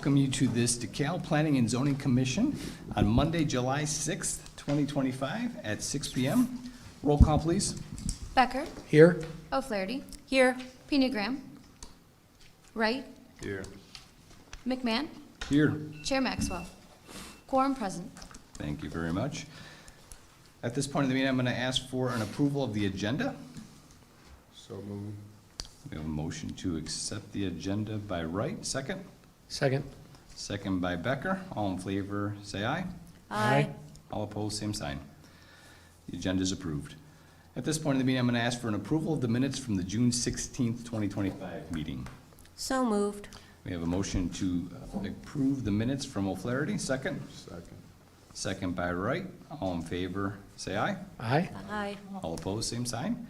welcome you to this DeKalb Planning and Zoning Commission on Monday, July 6th, 2025 at 6 p.m. Roll call, please. Becker. Here. O'Flaherty. Here. Pena Graham. Wright. Here. McMahon. Here. Chair Maxwell. Quorum present. Thank you very much. At this point in the meeting, I'm going to ask for an approval of the agenda. So moved. We have a motion to accept the agenda by Wright. Second. Second. Second by Becker. All in favor, say aye. Aye. All opposed, same sign. The agenda is approved. At this point in the meeting, I'm going to ask for an approval of the minutes from the June 16th, 2025 meeting. So moved. We have a motion to approve the minutes from O'Flaherty. Second. Second. Second by Wright. All in favor, say aye. Aye. Aye. All opposed, same sign.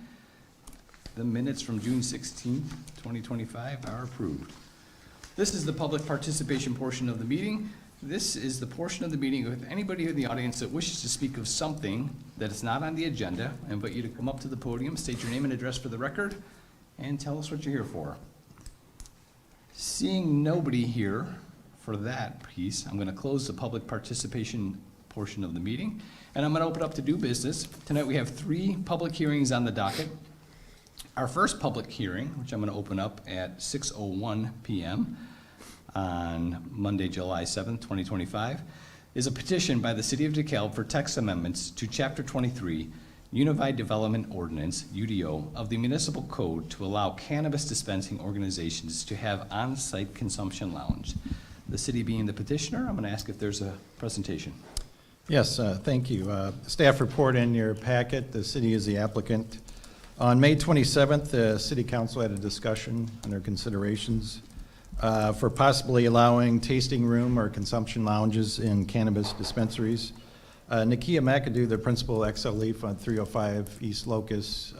The minutes from June 16th, 2025 are approved. This is the public participation portion of the meeting. This is the portion of the meeting with anybody in the audience that wishes to speak of something that is not on the agenda. I invite you to come up to the podium, state your name and address for the record, and tell us what you're here for. Seeing nobody here for that piece, I'm going to close the public participation portion of the meeting, and I'm going to open up to new business. Tonight we have 3 public hearings on the docket. Our first public hearing, which I'm going to open up at 6:01 p.m. on Monday, July 7th, 2025, is a petition by the City of DeKalb for text amendments to Chapter 23, Unified Development Ordinance, UDO, of the Municipal Code to allow cannabis dispensing organizations to have on-site consumption lounge. The city being the petitioner, I'm going to ask if there's a presentation. Yes, thank you. Staff report in your packet. The city is the applicant. On May 27th, the City Council had a discussion under considerations for possibly allowing tasting room or consumption lounges in cannabis dispensaries. Nakia McAdoo, the principal of XL Leaf on 305 East Locust,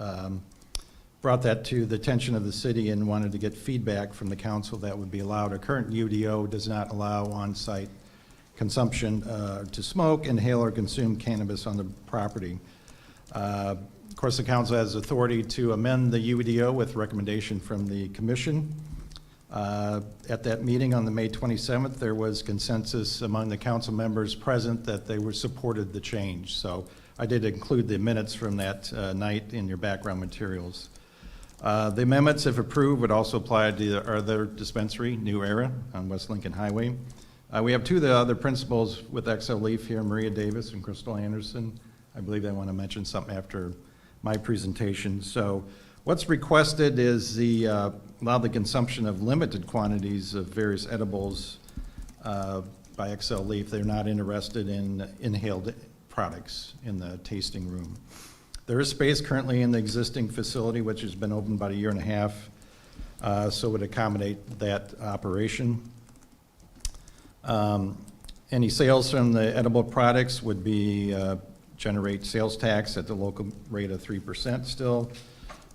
brought that to the attention of the city and wanted to get feedback from the council that would be allowed. A current UDO does not allow on-site consumption to smoke, inhale, or consume cannabis on the property. Of course, the council has authority to amend the UDO with recommendation from the commission. At that meeting on the May 27th, there was consensus among the council members present that they were supported the change. So I did include the minutes from that night in your background materials. The amendments, if approved, would also apply to our other dispensary, New Era on West Lincoln Highway. We have 2 of the other principals with XL Leaf here, Maria Davis and Crystal Anderson. I believe they want to mention something after my presentation. So what's requested is allow the consumption of limited quantities of various edibles by XL Leaf. They're not interested in inhaled products in the tasting room. There is space currently in the existing facility, which has been open about 1.5 years, so it would accommodate that operation. Any sales from the edible products would be generate sales tax at the local rate of 3% still.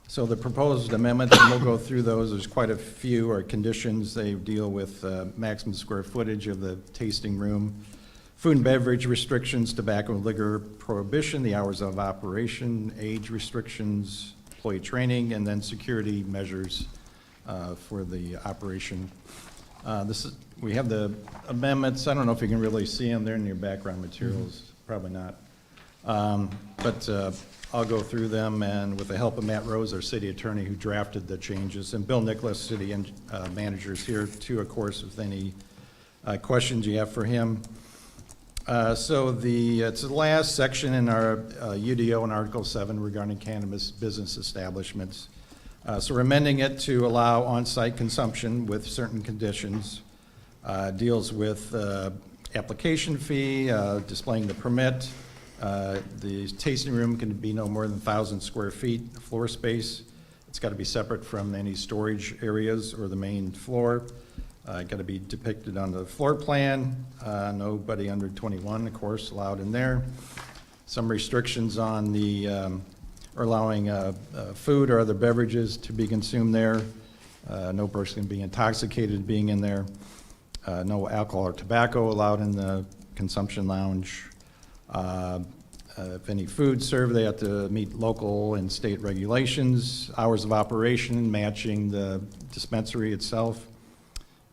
So the proposed amendments, and we'll go through those, there's quite a few are conditions. They deal with maximum square footage of the tasting room, food and beverage restrictions, tobacco and liquor prohibition, the hours of operation, age restrictions, employee training, and then security measures for the operation. We have the amendments. I don't know if you can really see them. They're in your background materials. Probably not. But I'll go through them, and with the help of Matt Rose, our city attorney, who drafted the changes, and Bill Nicholas, city manager's here too, of course, with any questions you have for him. It's the last section in our UDO in Article 7 regarding cannabis business establishments. So we're amending it to allow on-site consumption with certain conditions. Deals with application fee, displaying the permit. The tasting room can be no more than 1,000 square feet floor space. It's got to be separate from any storage areas or the main floor. Got to be depicted on the floor plan. Nobody under 21, of course, allowed in there. Some restrictions on or allowing food or other beverages to be consumed there. No person being intoxicated being in there. No alcohol or tobacco allowed in the consumption lounge. If any food served, they have to meet local and state regulations. Hours of operation matching the dispensary itself.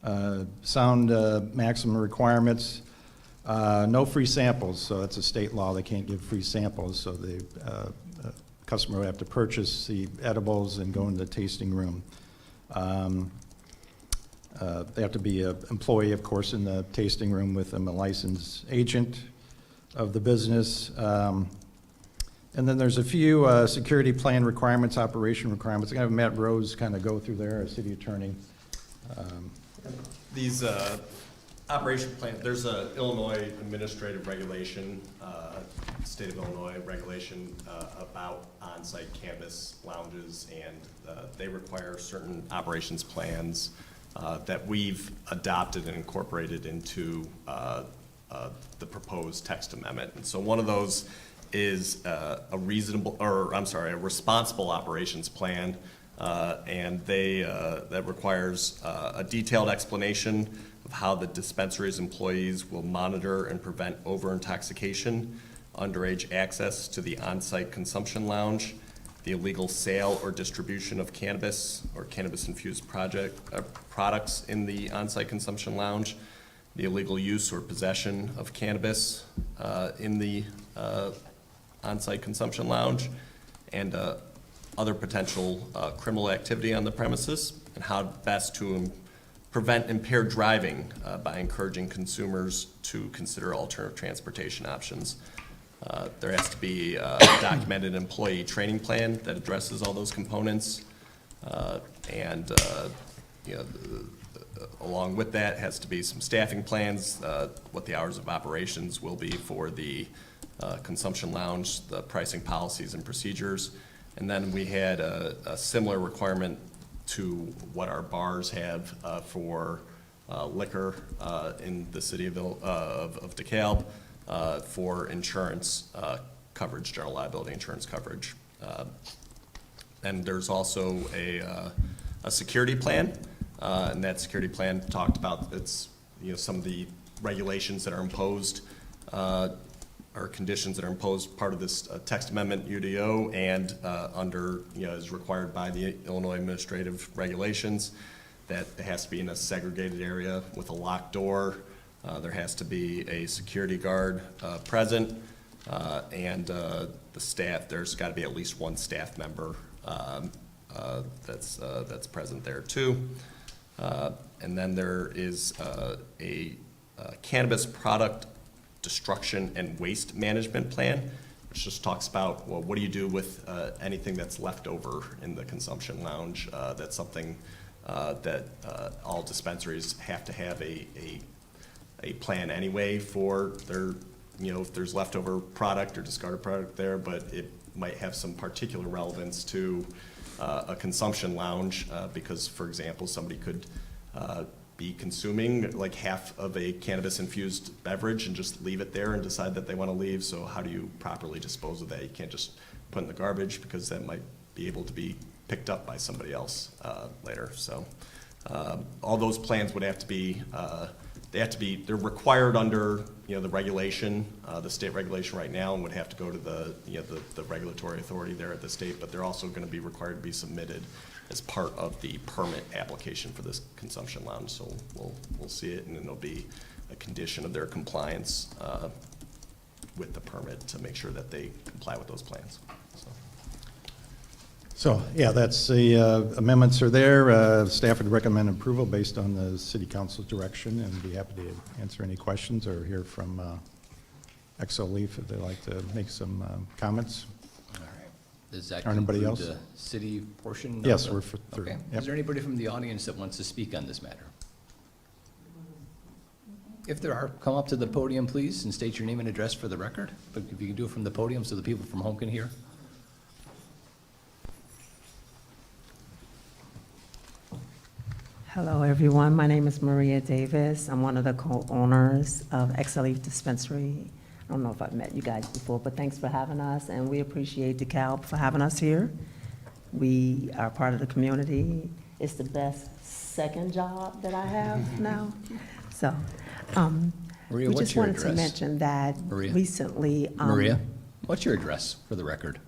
Sound maximum requirements, no free samples, so that's a state law, they can't give free samples, so the customer would have to purchase the edibles and go into the tasting room. They have to be an employee, of course, in the tasting room with them, a licensed agent of the business. And then there's a few security plan requirements, operation requirements. I'm going to have Matt Rose kind of go through there, our city attorney. These operation plan, there's a Illinois administrative regulation, state of Illinois regulation about on-site cannabis lounges, and they require certain operations plans that we've adopted and incorporated into the proposed text amendment. And so one of those is a responsible operations plan, and that requires a detailed explanation of how the dispensary's employees will monitor and prevent over-intoxication, underage access to the on-site consumption lounge, the illegal sale or distribution of cannabis or cannabis-infused products in the on-site consumption lounge, the illegal use or possession of cannabis in the on-site consumption lounge, and other potential criminal activity on the premises, and how best to prevent impaired driving by encouraging consumers to consider alternative transportation options. There has to be a documented employee training plan that addresses all those components, and along with that has to be some staffing plans, what the hours of operations will be for the consumption lounge, the pricing policies and procedures. And then we had a similar requirement to what our bars have for liquor in the city of DeKalb for insurance coverage, general liability insurance coverage. And there's also a security plan, and that security plan talked about some of the regulations that are imposed or conditions that are imposed part of this text amendment UDO and under, as required by the Illinois administrative regulations, that it has to be in a segregated area with a locked door. There has to be a security guard present, and the staff, there's got to be at least one staff member that's present there too. And then there is a cannabis product destruction and waste management plan, which just talks about, well, what do you do with anything that's left over in the consumption lounge? That's something that all dispensaries have to have a plan anyway for their, if there's leftover product or discarded product there, but it might have some particular relevance to a consumption lounge because, for example, somebody could be consuming like half of a cannabis-infused beverage and just leave it there and decide that they want to leave. So how do you properly dispose of that? You can't just put it in the garbage because that might be able to be picked up by somebody else later. So all those plans would have to be, they're required under the regulation, the state regulation right now, and would have to go to the regulatory authority there at the state. But they're also going to be required to be submitted as part of the permit application for this consumption lounge. So we'll see it, and then it'll be a condition of their compliance with the permit to make sure that they comply with those plans. So, yeah, that's the amendments are there. Staff would recommend approval based on the city council's direction, and be happy to answer any questions or hear from XO Leaf if they'd like to make some comments. All right. Does that Or anybody conclude else? the city portion? Yes, of the- we're through. Okay. Yep. Is there anybody from the audience that wants to speak on this matter? If there are, come up to the podium, please, and state your name and address for the record. But if you can do it from the podium so the people from home can hear. Hello, everyone. My name is Maria Davis. I'm one of the co-owners of XO Leaf Dispensary. I don't know if I've met you guys before, but thanks for having us, and we appreciate DeKalb for having us here. We are part of the community. It's the best second job that I have now. So, Maria, we what's just your wanted to address? mention that Maria? recently. Maria, what's your address for the record?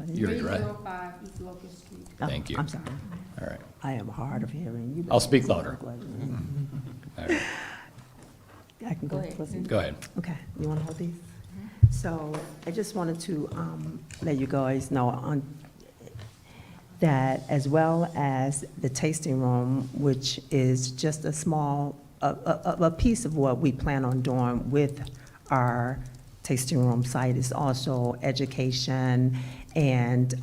Your address? 305 East Locust Street. Oh, Thank you. I'm sorry. All right. I am hard of hearing. You I'll better speak answer louder. the question. All right. I can go. Go ahead. proceed? Go ahead. Okay, you want to hold these? So I just wanted to let you guys know on, that as well as the tasting room, which is just a small, a piece of what we plan on doing with our tasting room site, is also education. And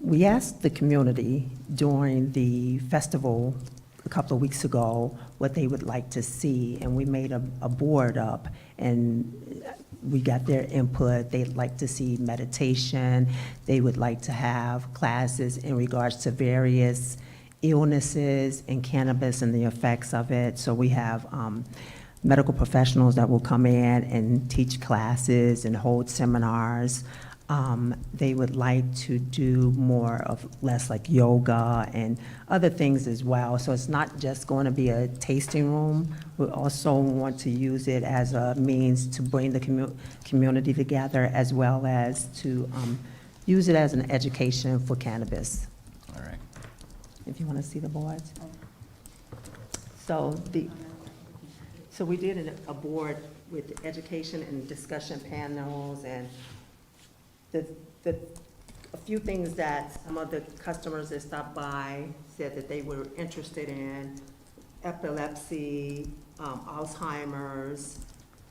we asked the community during the festival a couple of weeks ago what they would like to see, and we made a board up, and we got their input. They'd like to see meditation. They would like to have classes in regards to various illnesses and cannabis and the effects of it. So we have medical professionals that will come in and teach classes and hold seminars. They would like to do more of less like yoga and other things as well. So it's not just going to be a tasting room. We also want to use it as a means to bring the community together, as well as to use it as an education for cannabis. All right. If you want to see the boards. So we did a board with education and discussion panels, and a few things that some of the customers that stopped by said that they were interested in: epilepsy, Alzheimer's,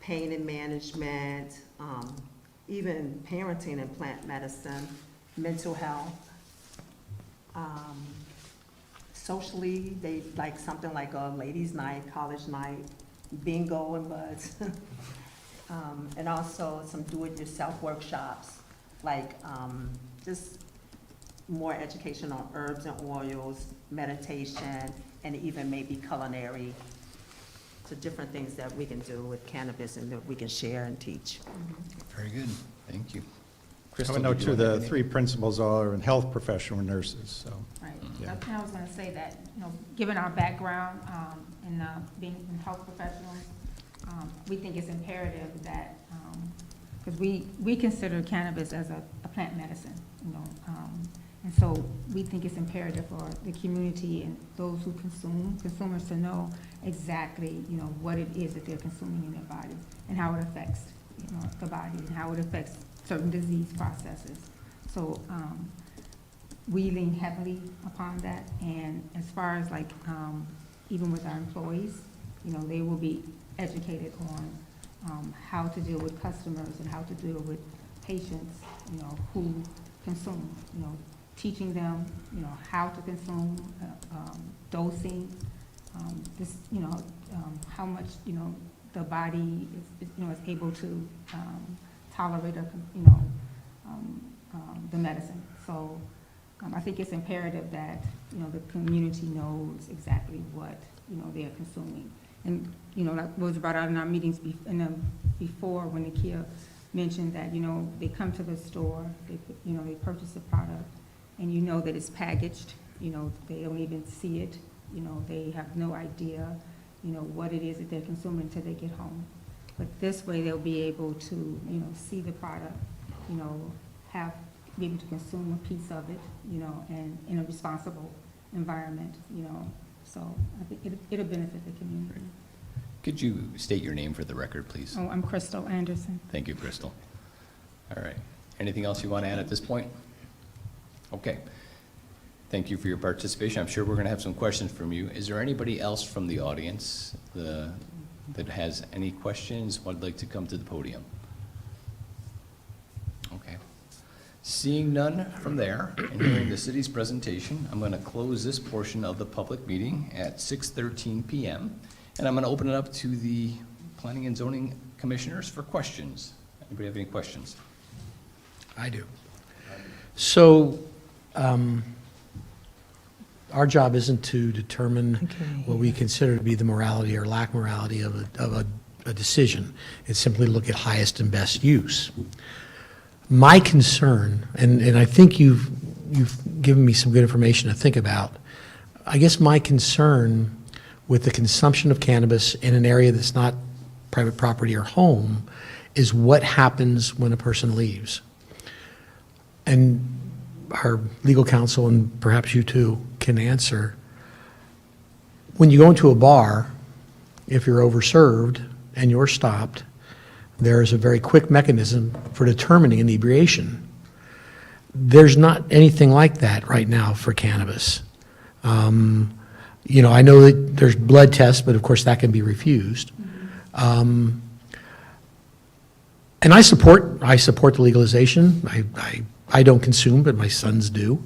pain and management, even parenting and plant medicine, mental health. Socially, they like something like a ladies' night, college night, bingo and buds. And also some do-it-yourself workshops, like just more education on herbs and oils, meditation, and even maybe culinary. So different things that we can do with cannabis and that we can share and teach. Very good. Thank you. I Crystal, would note did you too, want to add the anything? three principals are in health professional nurses, so. Right. Yeah. I was gonna say that, given our background in being in health professionals, we think it's imperative that, because we consider cannabis as a plant medicine, and so we think it's imperative for the community and those who consumers to know exactly, what it is that they're consuming in their bodies and how it affects, the body and how it affects certain disease processes. So, we lean heavily upon that, and as far as like, even with our employees, they will be educated on how to deal with customers and how to deal with patients, who consume, teaching them, how to consume, dosing, this, how much, the body is able to tolerate, the medicine. So I think it's imperative that, the community knows exactly what, they're consuming. And, that was brought out in our meetings before, when Nakia mentioned that, they come to the store, they purchase a product, and that it's packaged, they don't even see it, they have no idea, what it is that they're consuming until they get home. But this way, they'll be able to, see the product, be able to consume a piece of it, and in a responsible environment, So I think it'll benefit the community. Could you state your name for the record, please? Oh, I'm Crystal Anderson. Thank you, Crystal. All right. Anything else you want to add at this point? Okay. Thank you for your participation. I'm sure we're going to have some questions from you. Is there anybody else from the audience that has any questions, would like to come to the podium? Okay. Seeing none from there, and hearing the city's presentation, I'm going to close this portion of the public meeting at 6:13 PM. And I'm going to open it up to the Planning and Zoning Commissioners for questions. Anybody have any questions? I do. So, our job isn't to determine what we consider to be the morality or lack morality of a decision. It's simply look at highest and best use. My concern, and I think you've given me some good information to think about, I guess my concern with the consumption of cannabis in an area that's not private property or home is what happens when a person leaves. and our legal counsel, and perhaps you too, can answer. When you go into a bar, if you're overserved and you're stopped, there is a very quick mechanism for determining inebriation. There's not anything like that right now for cannabis. You know, I know that there's blood tests, but of course that can be refused. And I support the legalization. I don't consume, but my sons do.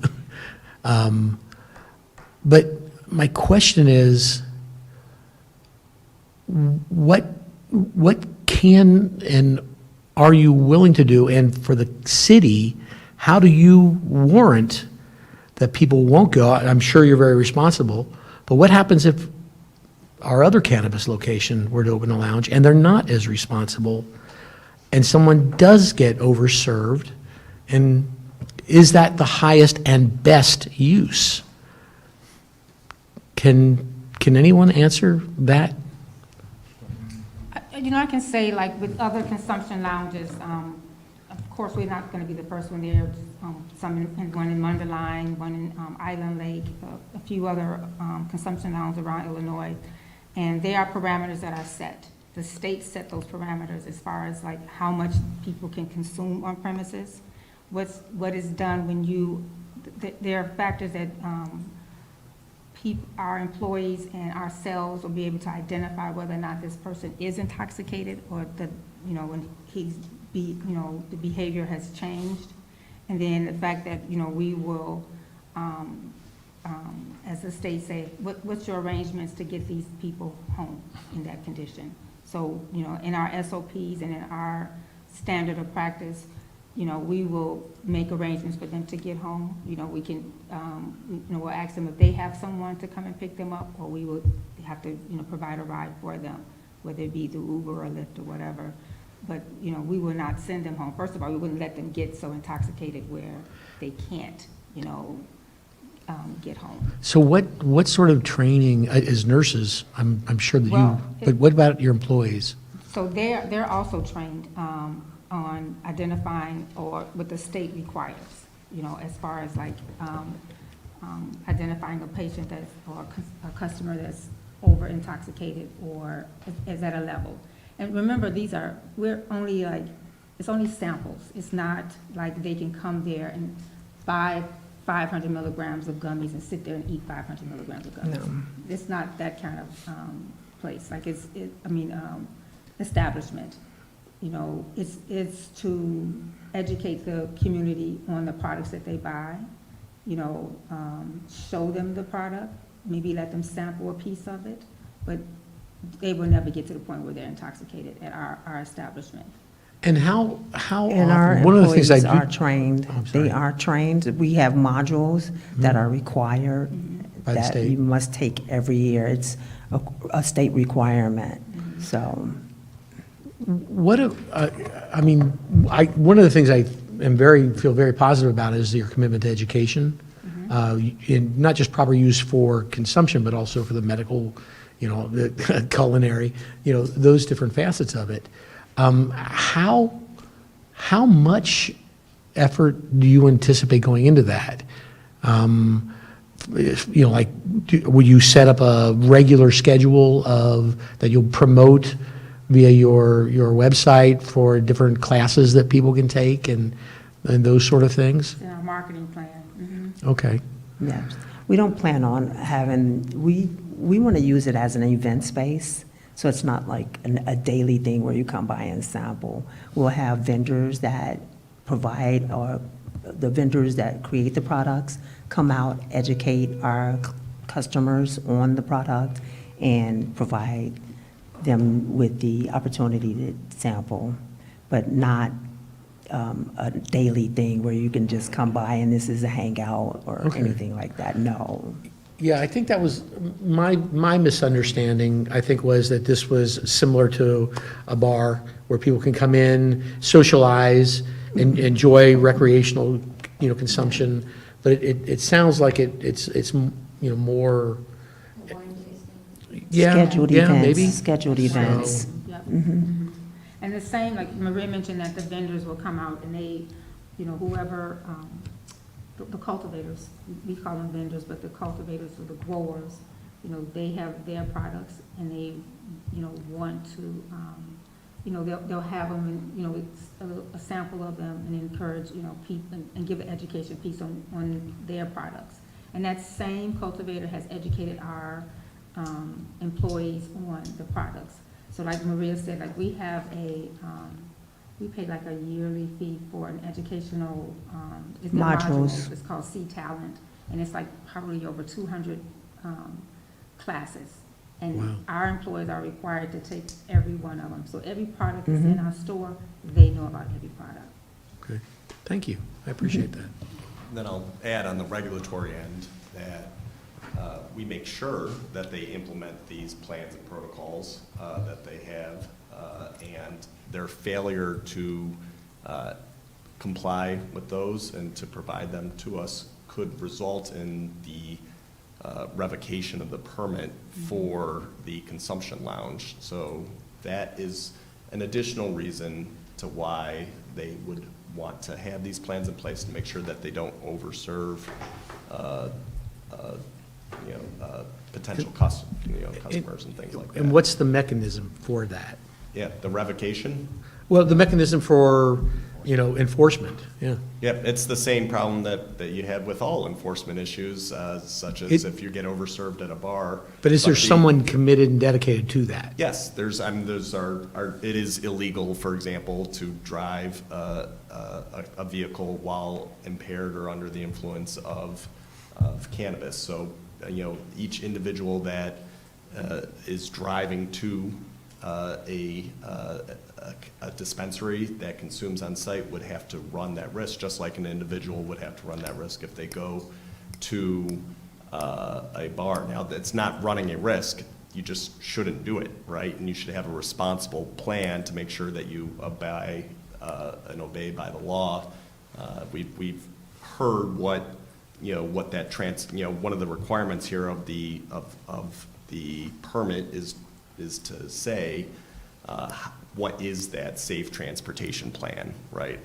But my question is, what can and are you willing to do? And for the city, how do you warrant that people won't go? I'm sure you're very responsible, but what happens if our other cannabis location were to open a lounge and they're not as responsible and someone does get overserved? And is that the highest and best use? Can anyone answer that? You know, I can say, like, with other consumption lounges, of course, we're not gonna be the first one there. One in Munderline, one in Island Lake, a few other consumption lounges around Illinois. And there are parameters that are set. The state set those parameters as far as like how much people can consume on premises. What is done when there are factors that our employees and ourselves will be able to identify whether or not this person is intoxicated or when the behavior has changed. And then the fact that, we will, as the state say, what's your arrangements to get these people home in that condition? So, in our SOPs and in our standard of practice, we will make arrangements for them to get home. We can, we'll ask them if they have someone to come and pick them up, or we will have to, provide a ride for them, whether it be through Uber or Lyft or whatever. But, we will not send them home. First of all, we wouldn't let them get so intoxicated where they can't, get home. So what sort of training, as nurses, I'm sure that Well, but what about your employees? So they're also trained on identifying or what the state requires, as far as like identifying a patient or a customer that's over intoxicated or is at a level. And remember, it's only samples. It's not like they can come there and buy 500 milligrams of gummies and sit there and eat 500 milligrams of gummies. No. It's not that kind of place. Like establishment. It's to educate the community on the products that they buy, show them the product, maybe let them sample a piece of it, but they will never get to the point where they're intoxicated at our establishment. And how And our often, one of the things employees I are do, trained. Oh, I'm sorry. They are trained. We have modules that are required By the that state. you must take every year. It's a state requirement, so. one of the things I feel very positive about is your commitment to education, in not just proper use for consumption, but also for the medical, the culinary, those different facets of it. How much effort do you anticipate going into that? Will you set up a regular schedule that you'll promote via your website for different classes that people can take and those sort of things? It's in our marketing plan. Okay. Yes, we don't plan on we want to use it as an event space, so it's not like a daily thing where you come by and sample. We'll have vendors that provide, or the vendors that create the products, come out, educate our customers on the product, and provide them with the opportunity to sample, but not a daily thing where you can just come by and this is a hangout or Okay. anything like that, no. Yeah, I think that was, my misunderstanding, I think, was that this was similar to a bar where people can come in, socialize, and enjoy recreational, consumption. But it sounds like it's more. Yeah, Scheduled yeah, events, maybe. scheduled events. Yep. And the same, like Maria mentioned, that the vendors will come out and they whoever, the cultivators, we call them vendors, but the cultivators or the growers, they have their products and they, want to, they'll have them, it's a sample of them and encourage, people and give an education piece on their products. And that same cultivator has educated our employees on the products. So like Maria said, like we have we pay like a yearly fee for an educational, it's not Modules. It's called C Talent, and it's like probably over 200 classes. Wow. And our employees are required to take every one of them. So every product that's in our store, they know about every product. Okay, thank you. I appreciate that. Then I'll add on the regulatory end that we make sure that they implement these plans and protocols that they have, and their failure to comply with those and to provide them to us could result in the revocation of the permit for the consumption lounge. So that is an additional reason to why they would want to have these plans in place to make sure that they don't overserve, potential customers and things like that. And what's the mechanism for that? Yeah, the revocation. Well, the mechanism for, enforcement, yeah. Yep, it's the same problem that you have with all enforcement issues, such as if you get overserved at a bar. But is there the- someone committed and dedicated to that? Yes, it is illegal, for example, to drive a vehicle while impaired or under the influence of cannabis. So, each individual that is driving to a dispensary that consumes on site would have to run that risk, just like an individual would have to run that risk if they go to a bar. Now, it's not running a risk, you just shouldn't do it, right? And you should have a responsible plan to make sure that you obey and obey by the law. We've heard what that one of the requirements here of the permit is to say, what is that safe transportation plan, right,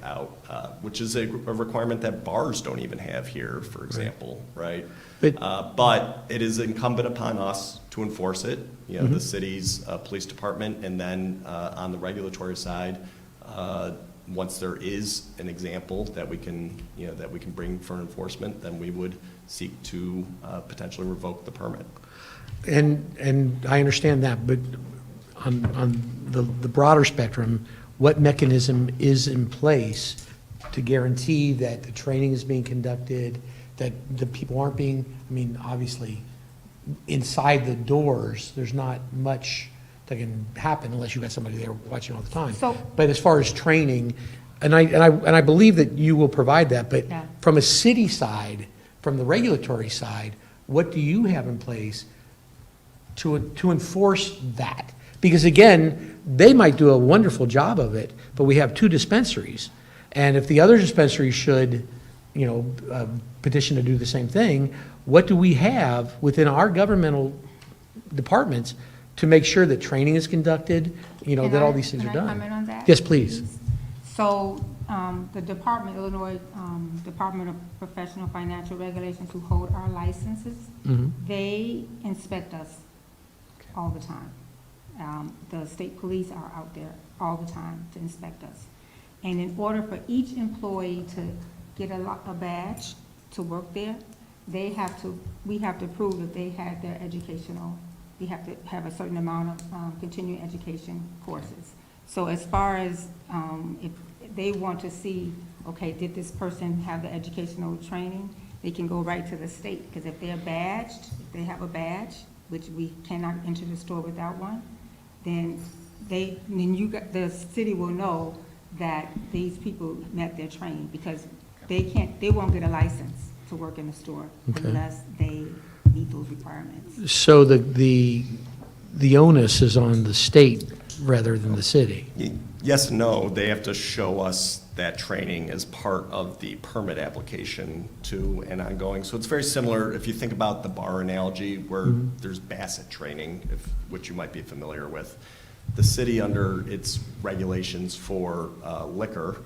which is a requirement that bars don't even have here, for example, right? But it is incumbent upon us to enforce it, the city's police department, and then on the regulatory side, once there is an example that we can bring for enforcement, then we would seek to potentially revoke the permit. And I understand that, but on the broader spectrum, what mechanism is in place to guarantee that the training is being conducted, that the people aren't being, obviously, inside the doors, there's not much that can happen unless you've got somebody there watching all the time. So- But as far as training, and I believe that you will provide that, but Yeah. from a city side, from the regulatory side, what do you have in place to enforce that? Because again, they might do a wonderful job of it, but we have 2 dispensaries. And if the other dispensary should, petition to do the same thing, what do we have within our governmental departments to make sure that training is conducted, that all these things are Can I done? comment on that? Yes, please. So, the department, Illinois Department of Professional Financial Regulations, who hold our licenses, Mhm. they inspect us all the time. The state police are out there all the time to inspect us. And in order for each employee to get a badge to work there, we have to prove that they had their educational, they have to have a certain amount of continuing education courses. So as far as, if they want to see, okay, did this person have the educational training, they can go right to the state, because if they're badged, if they have a badge, which we cannot enter the store without one, then the city will know that these people met their training, because they won't get a license to work in the store Okay. unless they meet those requirements. So the onus is on the state rather than the city. Yes and no, they have to show us that training as part of the permit application too and ongoing. So it's very similar, if you think about the bar analogy where there's Bassett training, which you might be familiar with. The city, under its regulations for liquor,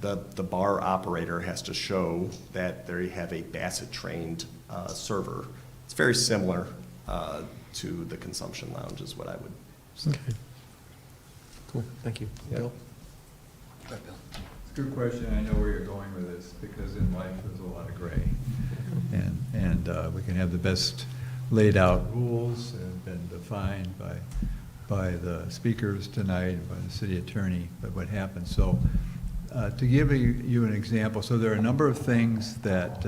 the bar operator has to show that they have a Bassett-trained server. It's very similar to the consumption lounge is what I would say. Okay. Cool, thank you. Yeah. Bill? It's a good question. I know where you're going with this, because in life there's a lot of gray. And we can have the best laid out rules have been defined by the speakers tonight, by the city attorney, but what happens. So to give you an example, so there are a number of things that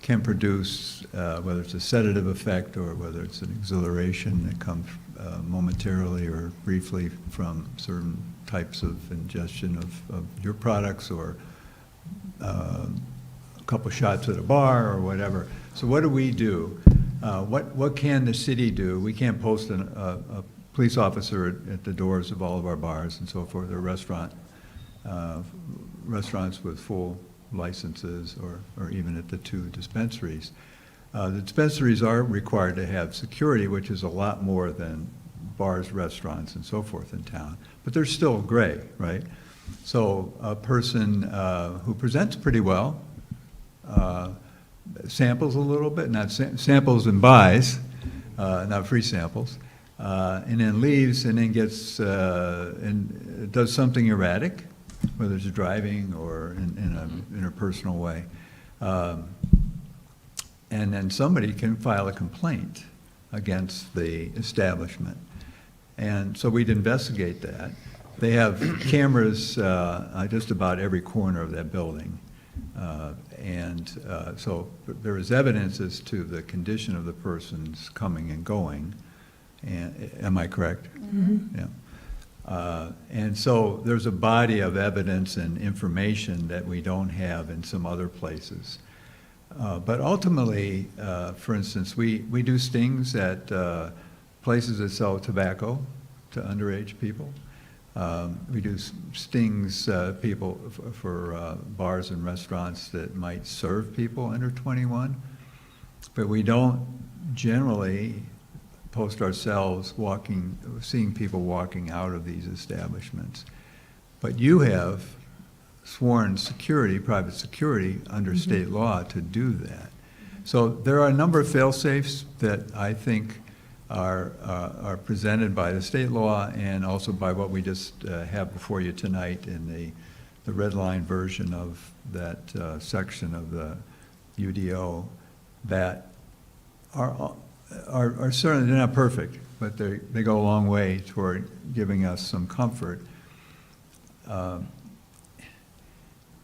can produce, whether it's a sedative effect or whether it's an exhilaration that comes momentarily or briefly from certain types of ingestion of your products, or a couple shots at a bar or whatever. So what do we do? What can the city do? We can't post a police officer at the doors of all of our bars and so forth, or restaurants with full licenses, or even at the 2 dispensaries. The dispensaries are required to have security, which is a lot more than bars, restaurants, and so forth in town. But they're still gray, right? So a person who presents pretty well, samples a little bit, not samples and buys, not free samples, and then leaves and then gets, and does something erratic, whether it's driving or in an interpersonal way. And then somebody can file a complaint against the establishment. And so we'd investigate that. They have cameras just about every corner of that building. So there is evidence as to the condition of the persons coming and going. And, am I correct? Mm-hmm. Yeah. And so there's a body of evidence and information that we don't have in some other places. But ultimately, for instance, we do stings at places that sell tobacco to underage people. We do stings people for bars and restaurants that might serve people under 21. But we don't generally post ourselves seeing people walking out of these establishments. But you have sworn security, private security, under state law to do that. So there are a number of fail-safes that I think are presented by the state law and also by what we just have before you tonight in the red line version of that section of the UDO that are certainly, they're not perfect, but they go a long way toward giving us some comfort.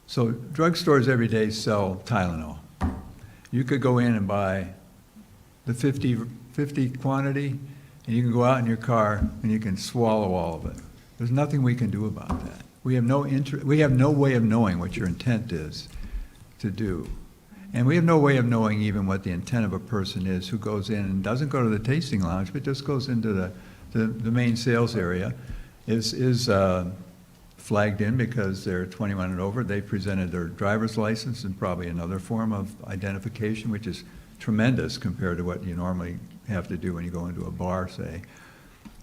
So drugstores every day sell Tylenol. You could go in and buy the 50 quantity, and you can go out in your car and you can swallow all of it. There's nothing we can do about that. We have no way of knowing what your intent is to do. And we have no way of knowing even what the intent of a person is who goes in and doesn't go to the tasting lounge, but just goes into the main sales area, is flagged in because they're 21 and over. They presented their driver's license and probably another form of identification, which is tremendous compared to what you normally have to do when you go into a bar, say.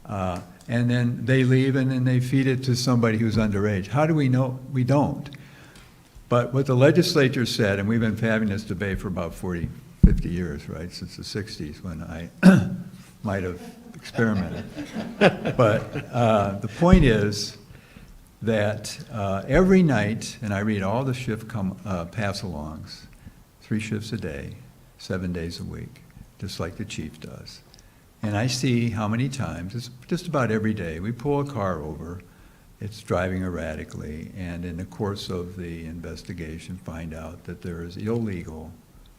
And then they leave and then they feed it to somebody who's underage. How do we know? We don't. But what the legislature said, and we've been having this debate for about 40, 50 years, right, since the 60s when I might have experimented. But the point is that every night, and I read all the shift pass-alongs, 3 shifts a day, 7 days a week, just like the chief does. And I see how many times, it's just about every day, we pull a car over, it's driving erratically, and in the course of the investigation, find out that there is illegal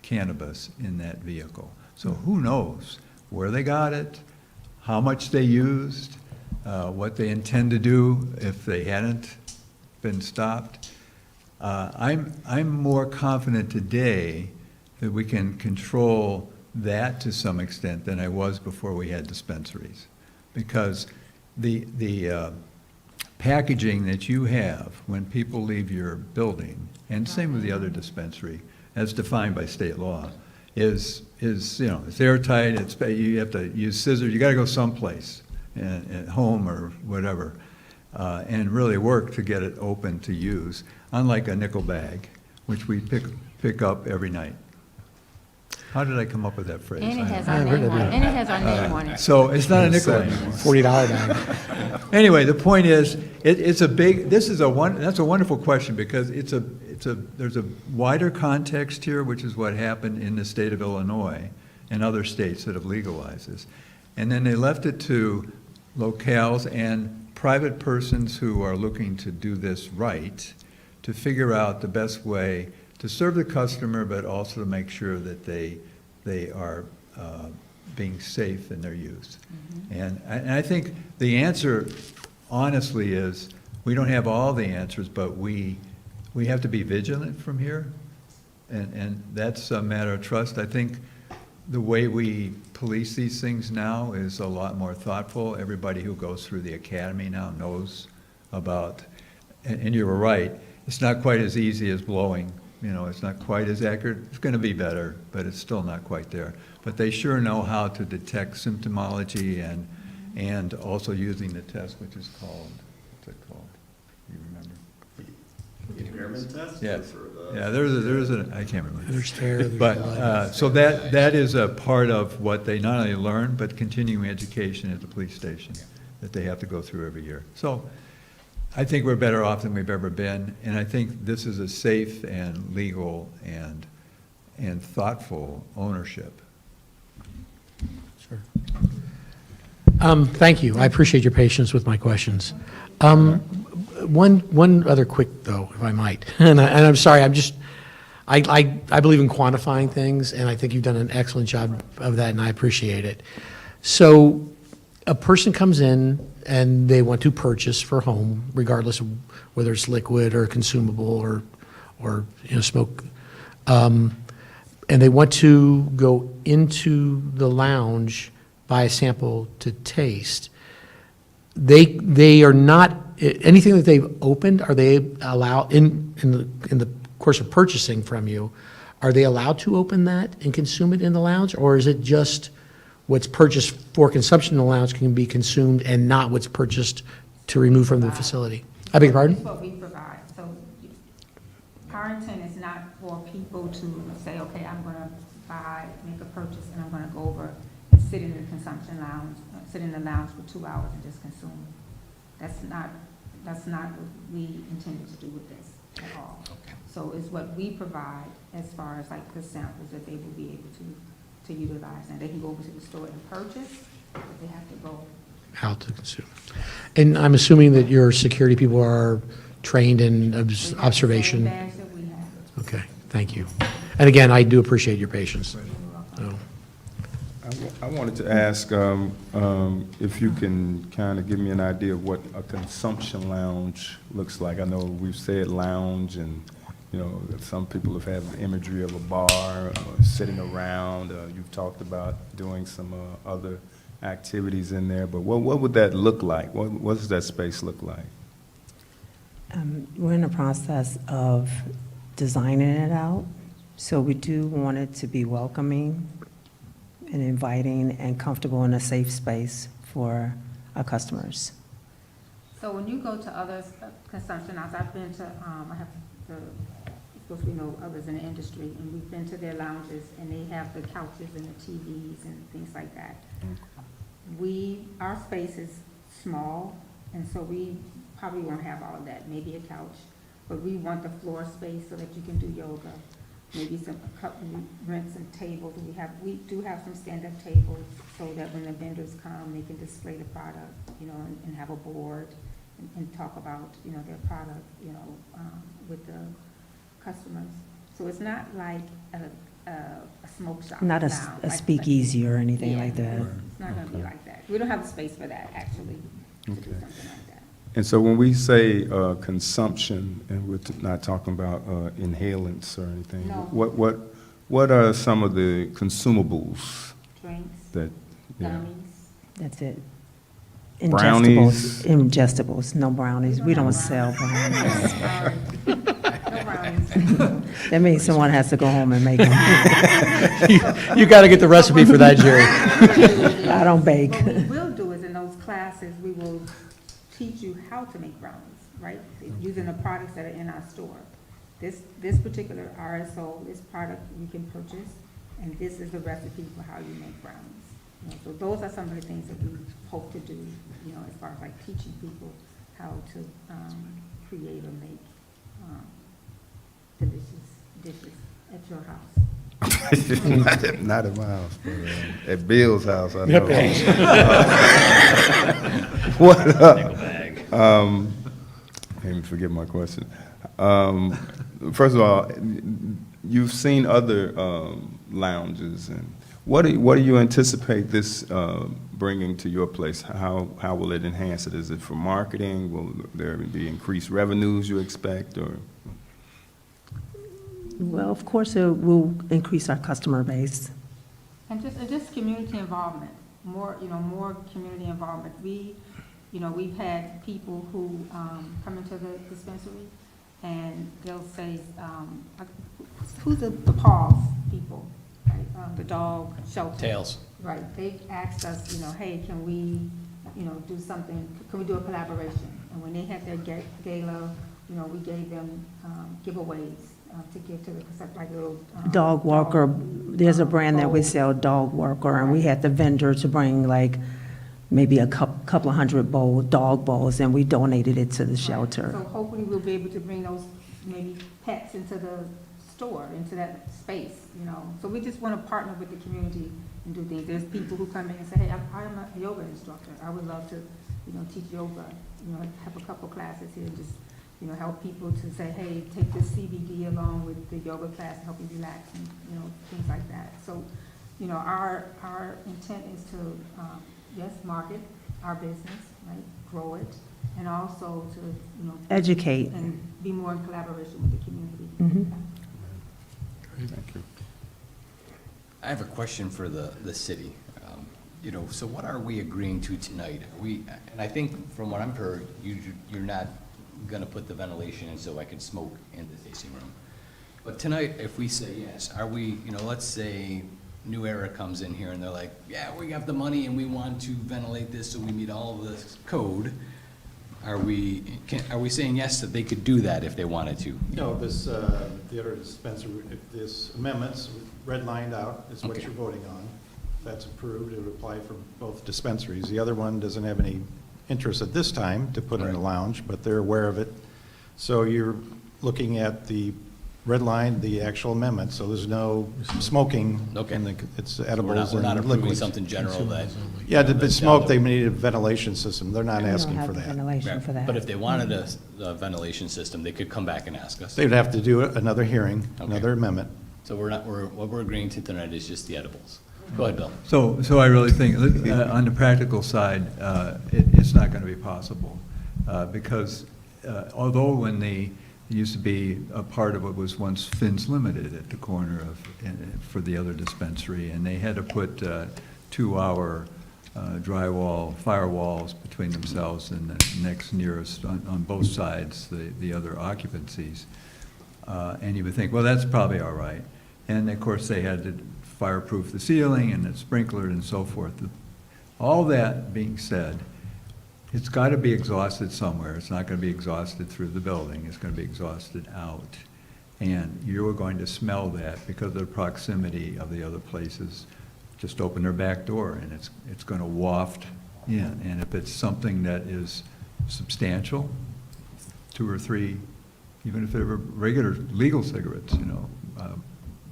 cannabis in that vehicle. So who knows where they got it, how much they used, what they intend to do if they hadn't been stopped. I'm more confident today that we can control that to some extent than I was before we had dispensaries. Because the packaging that you have when people leave your building, and same with the other dispensary, as defined by state law, is it's airtight, you have to use scissors, you gotta go someplace, at home or whatever. and really work to get it open to use, unlike a nickel bag, which we pick up every night. How did I come up with that phrase? And it has I our heard name on that. it, and it has our name on it. So it's not a nickel anymore. $40 bag. Anyway, the point is, it's a big, that's a wonderful question, because there's a wider context here, which is what happened in the state of Illinois and other states that have legalized this. And then they left it to locales and private persons who are looking to do this right, to figure out the best way to serve the customer, but also to make sure that they are being safe in their use. And I think the answer, honestly, is, we don't have all the answers, but we have to be vigilant from here, and that's a matter of trust. I think the way we police these things now is a lot more thoughtful. Everybody who goes through the academy now knows about, and you were right, it's not quite as easy as blowing. It's not quite as accurate. It's going to be better, but it's still not quite there. But they sure know how to detect symptomology and also using the test, which is called, what's it called? You remember? Endearment test? Yes. Yeah, there's a, I can't remember. There's hair, there's But, blood. so that is a part of what they not only learn, but continuing education at the police station that they have to go through every year. So I think we're better off than we've ever been, and I think this is a safe and legal and thoughtful ownership. Sure. Thank you. I appreciate your patience with my questions. One other quick, though, if I might, and I'm sorry, I believe in quantifying things, and I think you've done an excellent job of that, and I appreciate it. So a person comes in and they want to purchase for home, regardless of whether it's liquid or consumable or smoke. And they want to go into the lounge, buy a sample to taste. They are not, anything that they've opened, are they allowed, in the course of purchasing from you, are they allowed to open that and consume it in the lounge? Or is it just what's purchased for consumption in the lounge can be consumed and not what's purchased to remove from the facility? I beg your That's pardon? what we provide. So our intent is not for people to say, okay, I'm going to make a purchase, and I'm going to go over and sit in the consumption lounge, sit in the lounge for 2 hours and just consume it. That's not what we intended to do with this at all. So it's what we provide as far as like the samples that they will be able to utilize. And they can go over to the store and purchase, but they have to go. How to consume. And I'm assuming that your security people are trained in We have the same observation? badge that we have. Okay, thank you. And again, I do appreciate your patience. So, I wanted to ask if you can kind of give me an idea of what a consumption lounge looks like. I know we've said lounge, and some people have had the imagery of a bar, sitting around. You've talked about doing some other activities in there, but what would that look like? What does that space look like? We're in the process of designing it out, so we do want it to be welcoming and inviting and comfortable in a safe space for our customers. So when you go to other consumption lounges, I've been to, I have the, of course, we know others in the industry, and we've been to their lounges, and they have the couches and the TVs and things like that. Our space is small, and so we probably won't have all of that, maybe a couch, but we want the floor space so that you can do yoga. Maybe rent some tables. We do have some stand-up tables so that when the vendors come, they can display the product, and have a board and talk about, their product, with the customers. So it's not like a smoke shop. Not lounge, a like- speakeasy or anything Yeah, like that. It's not gonna be like that. We don't have the space for that, actually, to do Okay. something like that. And so when we say consumption, and we're not talking about inhalants or anything, No. what are some of the consumables Drinks, that? Yeah. gummies. That's it. Brownies? Ingestibles, no brownies. We don't sell brownies. Sorry. No brownies. That means someone has to go home and make them. You got to get the recipe for that, Jerry. I don't bake. What we will do is in those classes, we will teach you how to make brownies, right? Using the products that are in our store. This particular RSO, this product you can purchase, and this is the recipe for how you make brownies. You know, so those are some of the things that we hope to do, you know, as far as like teaching people how to create or make delicious dishes at your house. Not at my house, but at Bill's house, I know. What, made me forget my question. First of all, you've seen other lounges, and what do you anticipate this bringing to your place? How will it enhance it? Is it for marketing? Will there be increased revenues you expect, or? Well, of course, it will increase our customer base. And just community involvement, more community involvement. We've had people who come into the dispensary and they'll say, who's the Paws people, right? The dog shelter. Tails. Right, they've asked us, hey, can we, do something, can we do a collaboration? And when they had their gala, we gave them giveaways to give to the, like little. Dog walker, there's a brand that we sell, Dog Walker, and we had the vendor to bring like maybe a couple of hundred dog bowls, and we donated it to the shelter. So hopefully we'll be able to bring those maybe pets into the store, into that space, So we just want to partner with the community and do things. There's people who come in and say, hey, I'm a yoga instructor. I would love to, teach yoga, have a couple classes here and just, help people to say, hey, take this CBD along with the yoga class to help you relax and, things like that. So, our intent is to, yes, market our business, right, grow it, and also to, Educate. and be more in collaboration with the community. Mhm. Thank you. I have a question for the city. So what are we agreeing to tonight? And I think from what I've heard, you're not gonna put the ventilation in so I can smoke in the tasting room. But tonight, if we say yes, are we, let's say New Era comes in here and they're like, yeah, we got the money and we want to ventilate this so we meet all of this code. Are we saying yes that they could do that if they wanted to? No, this, the other dispenser, if this amendment's redlined out, is what Okay. you're voting on. If that's approved, it would apply for both dispensaries. The other one doesn't have any interest at this time to put in a Right. lounge, but they're aware of it. So you're looking at the red line, the actual amendment, so there's no smoking. Okay. It's We're edibles not and approving liquids. something general that. Yeah, to that's smoke, down they to- need a ventilation system. They're not We don't asking have for the that. ventilation for that. But if they wanted a ventilation system, they could come back and ask us. They'd have to do another hearing, Okay. another amendment. So what we're agreeing to tonight is just the edibles. Go ahead, Bill. So I really think, on the practical side, it's not going to be possible, because although when it used to be a part of what was once Finn's Limited at the corner of, for the other dispensary, and they had to put 2-hour drywall, firewalls between themselves and the next nearest, on both sides, the other occupancies. And you would think, well, that's probably all right. And of course, they had to fireproof the ceiling and it's sprinklered and so forth. All that being said, it's got to be exhausted somewhere. It's not going to be exhausted through the building. It's going to be exhausted out. And you're going to smell that because of the proximity of the other places. Just open their back door and it's going to waft in. And if it's something that is substantial, 2 or 3, even if they were regular legal cigarettes,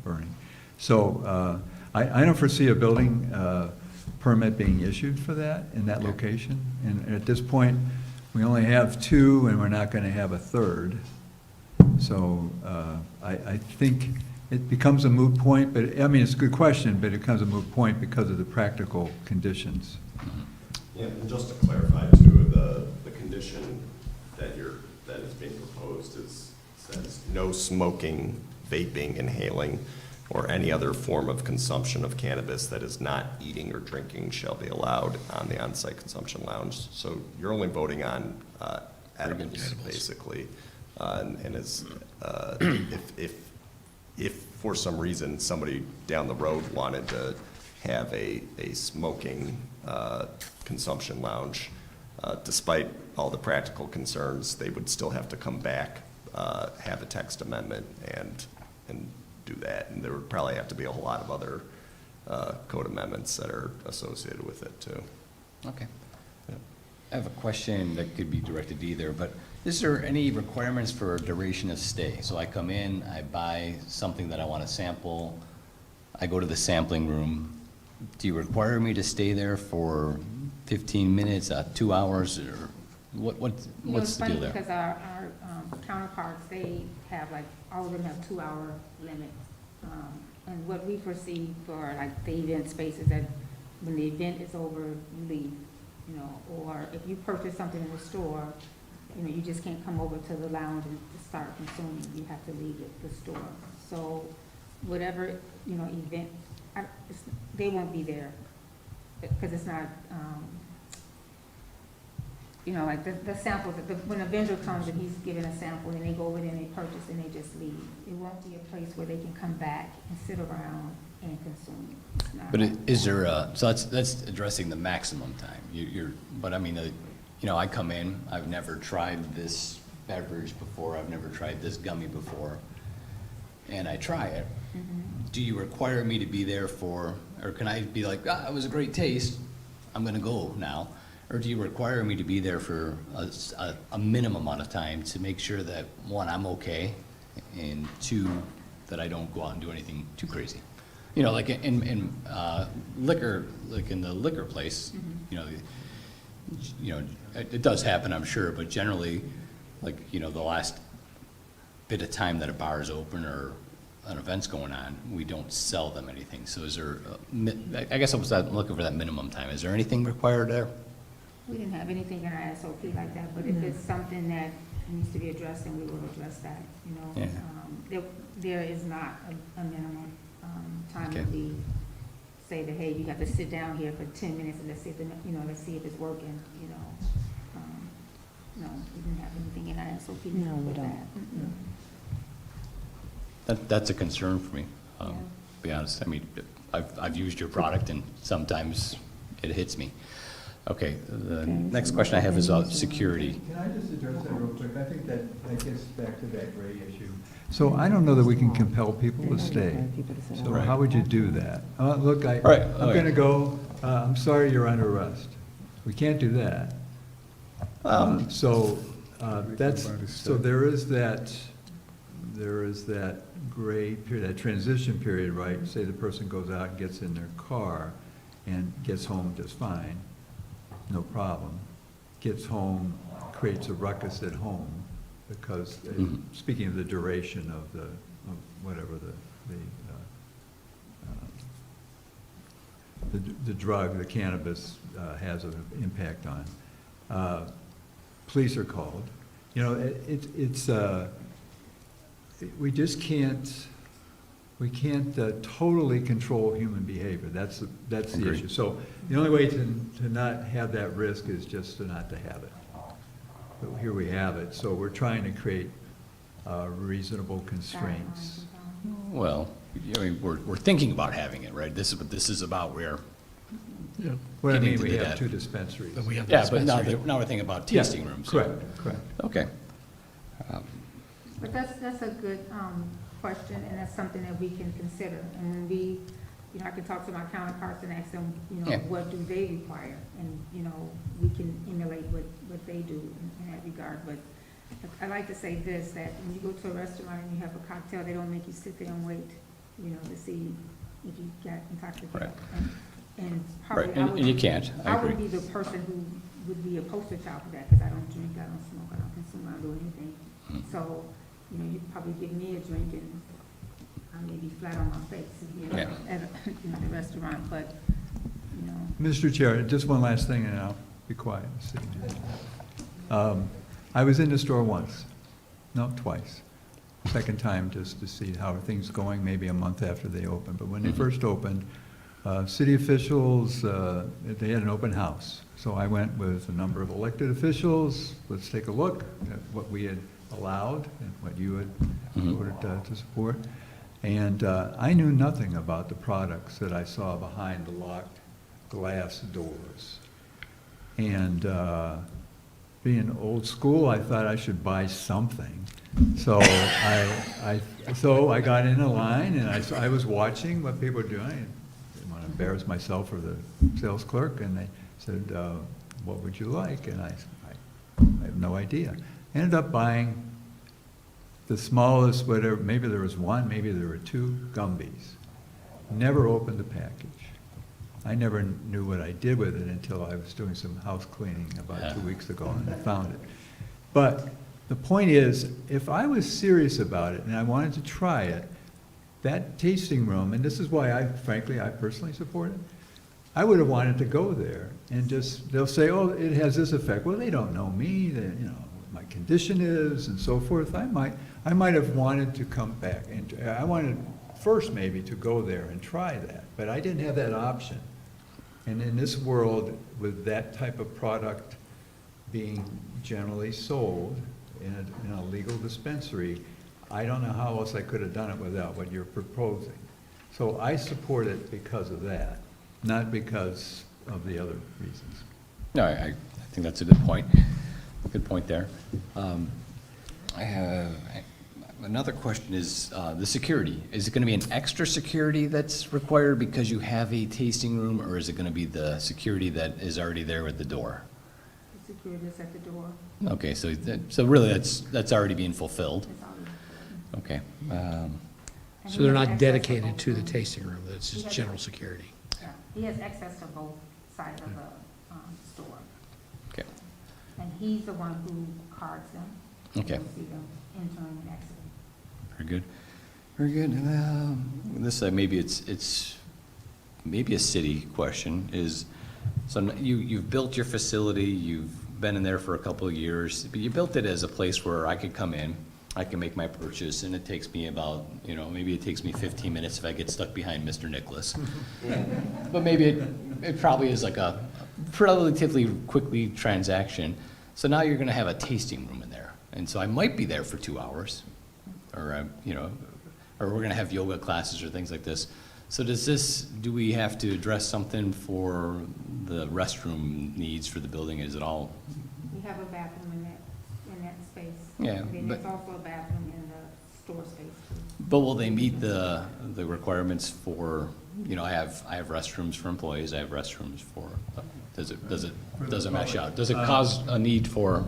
burning. So I don't foresee a building permit being issued for that in that location. And at this point, we only have 2 and we're not going to have a 3rd. So I think it becomes a moot point, but it's a good question, but it becomes a moot point because of the practical conditions. Yeah, and just to clarify too, the condition that is being proposed says no smoking, vaping, inhaling, or any other form of consumption of cannabis that is not eating or drinking shall be allowed on the on-site consumption lounge. So you're only voting on edibles, basically. And it's, if for some reason somebody down the road wanted to have a smoking consumption lounge, despite all the practical concerns, they would still have to come back, have a text amendment, and do that. And there would probably have to be a whole lot of other code amendments that are associated with it, too. Okay. Yeah. I have a question that could be directed to either, but is there any requirements for duration of stay? So I come in, I buy something that I want to sample, I go to the sampling room. Do you require me to stay there for 15 minutes, 2 hours, or what's the deal there? Because our counterparts, they have like, all of them have 2-hour limits. And what we foresee for like the event spaces, that when the event is over, you leave, you know, or if you purchase something in the store, you know, you just can't come over to the lounge and start consuming, you have to leave the store. So whatever, you know, event, they won't be there, because it's not, you know, like the samples, when a vendor comes and he's given a sample and they go over there and they purchase and they just leave. It won't be a place where they can come back and sit around and consume. It's not. But is there so that's addressing the maximum time. But I mean, you know, I come in, I've never tried this beverage before, I've never tried this gummy before, and I try it. Do you require me to be there for, or can I be like, it was a great taste, I'm gonna go now? Or do you require me to be there for a minimum amount of time to make sure that, one, I'm okay, and two, that I don't go out and do anything too crazy? You know, like in liquor, like in the liquor place, you know, it does happen, I'm sure, but generally, like, you know, the last bit of time that a bar is open or an event's going on, we don't sell them anything. So is there, I guess I'm looking for that minimum time. Is there anything required there? We didn't have anything in our SOP like that, but if it's something that needs to be addressed, then we will address that, you know. Yeah. There is not a minimum time Okay. that we say that, hey, you got to sit down here for 10 minutes and let's see if, let's see if it's working, you know. No, we didn't have anything in our SOP No, we with don't. that. That's a concern for me, Yeah. to be honest. I mean, I've used your product and sometimes it hits me. Okay, the next question I have is about security. Can I just address that real quick? I think that gets back to that gray issue. So I don't know that we can compel people to stay. So Right. how would you do that? Look, Right. I'm going to go, I'm sorry, you're under arrest. We can't do that. So there is that gray period, that transition period, right? Say the person goes out and gets in their car and gets home just fine, no problem. Gets home, creates a ruckus at home, because, speaking of the duration of the drug, the cannabis has an impact on. Police are called. You know, we just can't, totally control human behavior. That's the Agreed. issue. So the only way to not have that risk is just not to have it. But here we have it, so we're trying to create reasonable constraints. Well, I mean, we're thinking about having it, right? This is what this is about. We're What I getting mean, to we do have that. 2 dispensaries. But we have Yeah, but now dispensary. we're thinking about Yeah, tasting rooms. Correct. Okay. But that's a good question, and that's something that we can consider. And when we, I can talk to my counterparts and ask them, Yeah. what do they require? And, we can emulate what they do in that regard. But I like to say this, that when you go to a restaurant and you have a cocktail, they don't make you sit there and wait, to see if you get intoxicated. Right. And Right, probably I would. and you can't. I I would agree. be the person who would be a poster child for that, because I don't drink, I don't smoke, I don't consume, I don't do anything. So, you'd probably give me a drink and I may be flat on my face, Yeah. at the restaurant, but, Mr. Chair, just one last thing, and I'll be quiet. I was in the store once, no, twice. Second time just to see how are things going, maybe a month after they opened. But when they first opened, city officials, they had an open house. So I went with a number of elected officials, let's take a look at what we had allowed and what you had voted to support. And I knew nothing about the products that I saw behind the locked glass doors. And being old school, I thought I should buy something. So I got in a line, and I was watching what people were doing. I didn't want to embarrass myself or the sales clerk, and they said, what would you like? And I have no idea. Ended up buying the smallest, whatever, maybe there was one, maybe there were two Gumbies. Never opened the package. I never knew what I did with it until I was doing some house cleaning about 2 weeks ago, and I found it. But the point is, if I was serious about it and I wanted to try it, that tasting room, and this is why I personally support it, I would have wanted to go there and just, they'll say, oh, it has this effect. Well, they don't know me, they, you know, what my condition is and so forth. I might have wanted to come back, and I wanted first maybe to go there and try that, but I didn't have that option. And in this world, with that type of product being generally sold in a legal dispensary, I don't know how else I could have done it without what you're proposing. So I support it because of that, not because of the other reasons. No, I think that's a good point. Good point there. I have, another question is the security. Is it going to be an extra security that's required because you have a tasting room, or is it going to be the security that is already there at the door? The security is at the door. Okay, so really that's already being fulfilled. It's already- Okay. And So he they're has not access dedicated both to the rooms. tasting room, that's just general security. Yeah, he has access to both sides of the store. Okay. And he's the one who cards them. Okay. You'll see them entering and exiting. Very good. Very good. This, maybe it's maybe a city question is, so you've built your facility, you've been in there for a couple of years, but you built it as a place where I could come in, I can make my purchase, and it takes me about, maybe it takes me 15 minutes if I get stuck behind Mr. Nicholas. But maybe it probably is like a relatively quickly transaction. So now you're gonna have a tasting room in there. And so I might be there for 2 hours, or, or we're gonna have yoga classes or things like this. So do we have to address something for the restroom needs for the building? Is it all, We have a bathroom in that space. Yeah, And then but- there's also a bathroom in the store space too. but will they meet the requirements for, I have restrooms for employees, I have restrooms for, does it mesh out? Does it cause a need for,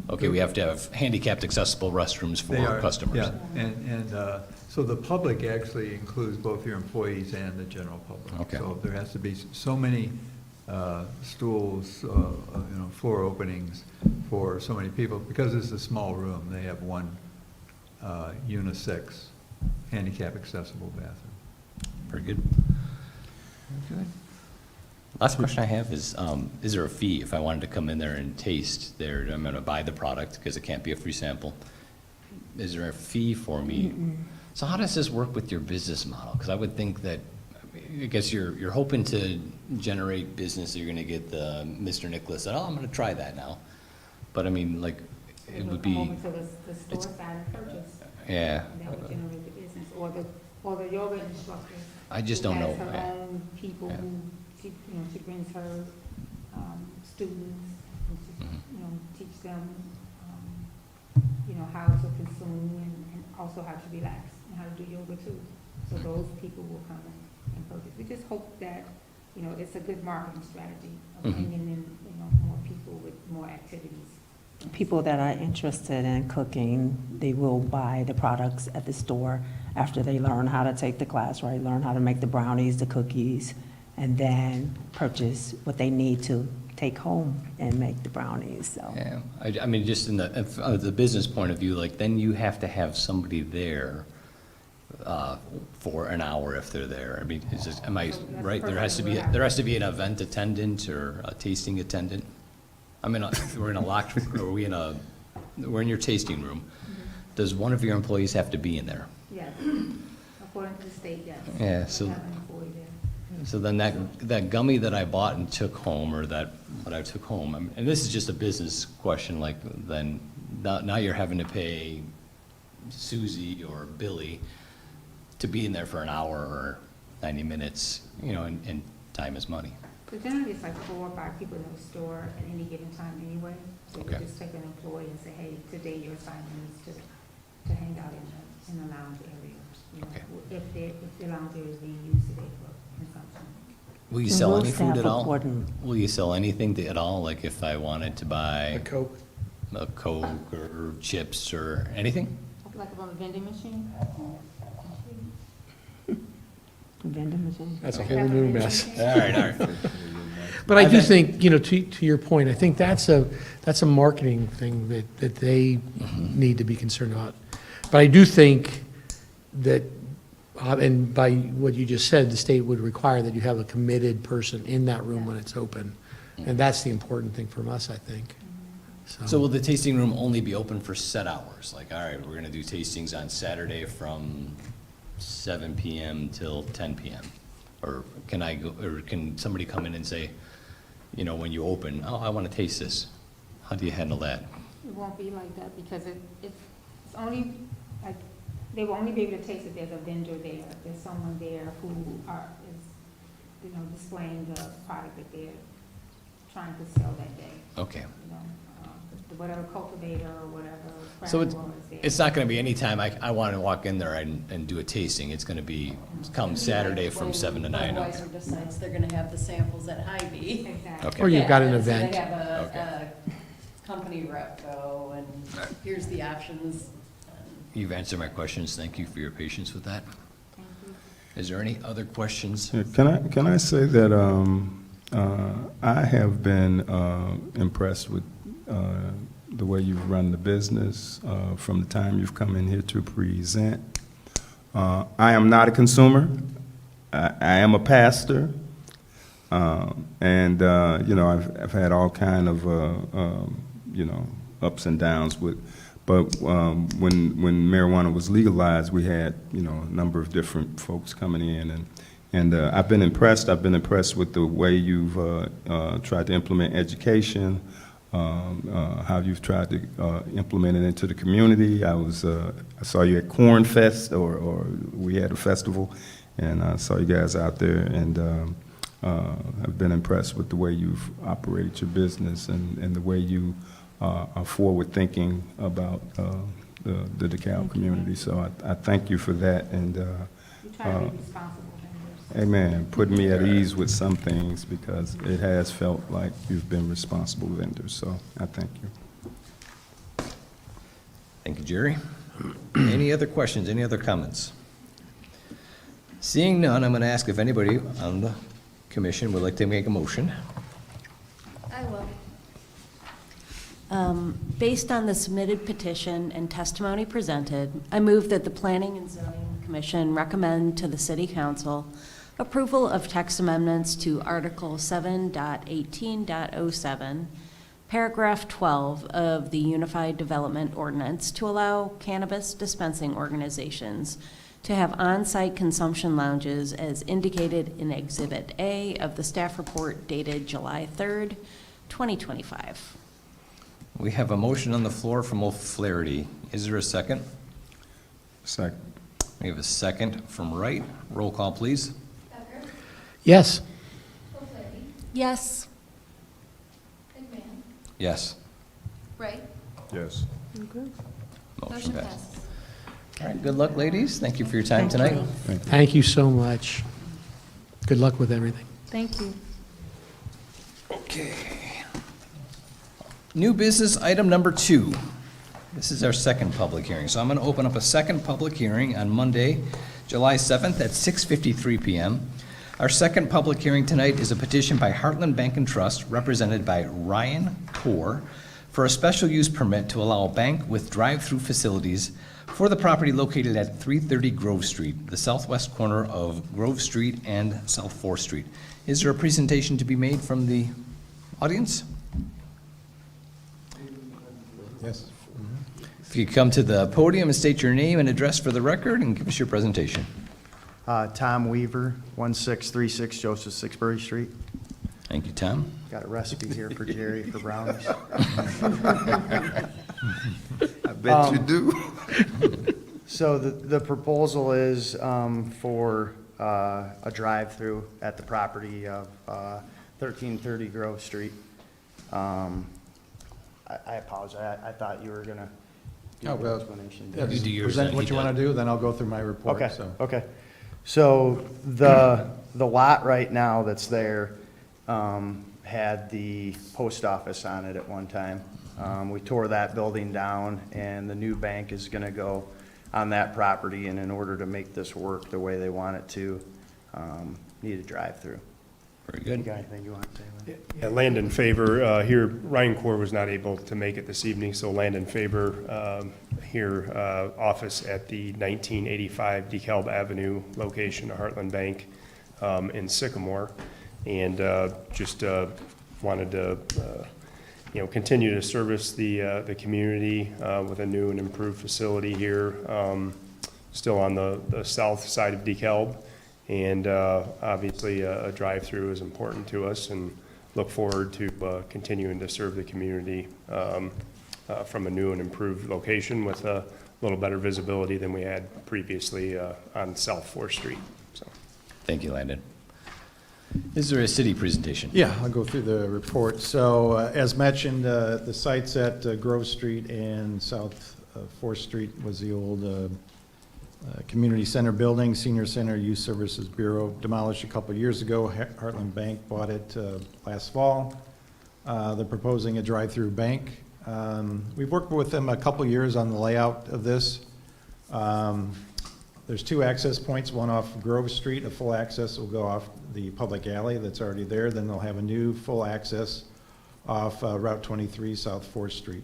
okay, we have to have handicapped accessible restrooms for They are, customers? Yeah, and so the public actually includes both your employees and the general public. Okay. So there has to be so many stools, floor openings for so many people. Because it's a small room, they have one unisex, handicap accessible bathroom. Very good. Very good. Last question I have is there a fee if I wanted to come in there and taste there? I'm gonna buy the product because it can't be a free sample. Is there a fee for me? So how does this work with your business model? Because I would think that, I guess you're hoping to generate business, you're gonna get the Mr. Nicholas, oh, I'm gonna try that now. But I mean, like, it It'll would come be, over to the store it's- side and purchase. yeah. And that would generate the business, or the yoga instructor. I just who don't know. has her own people Yeah. who, she brings her students, and she, Mhm. teach them, how to consume and also how to relax and how to do yoga too. So those people will come and purchase. We just hope that, it's a good marketing strategy of Mhm. bringing in, more people with more activities. People that are interested in cooking, they will buy the products at the store after they learn how to take the class, right? Learn how to make the brownies, the cookies, and then purchase what they need to take home and make the brownies, so. Yeah, I mean, just in the business point of view, like, then you have to have somebody there for an hour if they're there. I mean, am I right? There has to be an event attendant or a tasting attendant? I mean, we're in your tasting room. Does one of your employees have to be in there? Yes, according to the state, yes. Yeah, so- We have an employee there. So then that gummy that I bought and took home, or that I took home, and this is just a business question, like, then, now you're having to pay Susie or Billy to be in there for an hour or 90 minutes, and time is money. So generally, it's like 4 or 5 people in the store at any given time anyway. So you Okay. just take an employee and say, hey, today your assignment is to hang out in the lounge area. You know, Okay. if the lounge area is being used today for consumption. Will you And sell we'll any food staff at all? accordingly. Will you sell anything at all? Like if I wanted to buy A Coke? a Coke or chips or anything? Like on a vending machine? Vending machine. That's a whole new mess. All right. But I do bet- think, to your point, I think that's a marketing thing that they need to be concerned about. But I do think that, and by what you just said, the state would require that you have a committed person in that room when it's open. And that's the important thing from us, I think. So will the tasting room only be open for set hours? Like, all right, we're gonna do tastings on Saturday from 7 PM till 10 PM? Or can I go, or can somebody come in and say, when you open, oh, I wanna taste this? How do you handle that? It won't be like that because it's only, like, they will only be able to taste if there's a vendor there, if there's someone there who is, displaying the product that they're trying to sell that day. Okay. Whatever cultivator or whatever. So craft grower is there. it's not gonna be any time I wanna walk in there and do a tasting. It's gonna be come Saturday from 7 to 9. Okay. Budweiser decides they're gonna have the samples at Hy-Vee. Exactly. Okay. Or you've got an Yeah, event. So they have Okay. a company rep go, and here's the options. You've answered my questions. Thank you for your patience with that. Thank you. Is there any other questions? Yeah, Can I say that I have been impressed with the way you've run the business from the time you've come in here to present. I am not a consumer. I am a pastor. And I've had all kind of ups and downs with. But when marijuana was legalized, we had a number of different folks coming in, and I've been impressed. I've been impressed with the way you've tried to implement education, how you've tried to implement it into the community. I saw you at Corn Fest, or we had a festival, and I saw you guys out there, and I've been impressed with the way you've operated your business and the way you are forward-thinking about the DeKalb community. So I thank you for that, and We try to be responsible vendors. amen, putting me at ease with some things, because it has felt like you've been responsible vendors, so I thank you. Thank you, Jerry. Any other questions, any other comments? Seeing none, I'm going to ask if anybody on the commission would like to make a motion. I will. Based on the submitted petition and testimony presented, I move that the Planning and Zoning Commission recommend to the City Council approval of text amendments to Article 7.18.07, Paragraph 12 of the Unified Development Ordinance to allow cannabis dispensing organizations to have on-site consumption lounges as indicated in Exhibit A of the staff report dated July 3rd, 2025. We have a motion on the floor from O'Flaherty. Is there a second? Second. We have a second from Wright. Roll call, please. Becker? Yes. O'Flaherty? Yes. McMahon? Yes. Wright? Yes. Motion passes. All right, good luck, ladies. Thank you for your time tonight. Thank you so much. Good luck with everything. Thank you. Okay. New business item number 2. This is our second public hearing. So I'm going to open up a second public hearing on Monday, July 7th at 6:53 PM. Our second public hearing tonight is a petition by Heartland Bank and Trust, represented by Ryan Core, for a special use permit to allow a bank with drive-through facilities for the property located at 330 Grove Street, the southwest corner of Grove Street and South 4th Street. Is there a presentation to be made from the audience? Yes. If you come to the podium and state your name and address for the record and give us your presentation. Tom Weaver, 1636 Joseph Sixbury Street. Thank you, Tom. Got a recipe here for Jerry for brownies. I bet you do. So the proposal is for a drive-through at the property of 1330 Grove Street. I apologize, I thought you were gonna do Oh, the well, explanation. Yeah, You do yours, present then what he you want does. to do, then I'll go through my report, Okay, so. okay. So the lot right now that's there had the post office on it at one time. We tore that building down, and the new bank is gonna go on that property, and in order to make this work the way they want it to, need a drive-through. Very You good. got anything you want to say, Lynn? Yeah, land in favor, here, Ryan Core was not able to make it this evening, so land in favor, here, office at the 1985 DeKalb Avenue location of Heartland Bank, in Sycamore. And, just, wanted to, continue to service the community, with a new and improved facility here, still on the south side of DeKalb. And obviously, a drive-through is important to us, and look forward to continuing to serve the community from a new and improved location with a little better visibility than we had previously on South 4th Street. So. Thank you, Landon. Is there a city presentation? Yeah, I'll go through the report. So, as mentioned, the sites at Grove Street and South 4th Street was the old Community Center building, Senior Center Youth Services Bureau, demolished a couple of years ago. Heartland Bank bought it last fall. They're proposing a drive-through bank. We've worked with them a couple of years on the layout of this. There's two access points, one off Grove Street. A full access will go off the public alley that's already there. Then they'll have a new full access off Route 23, South 4th Street.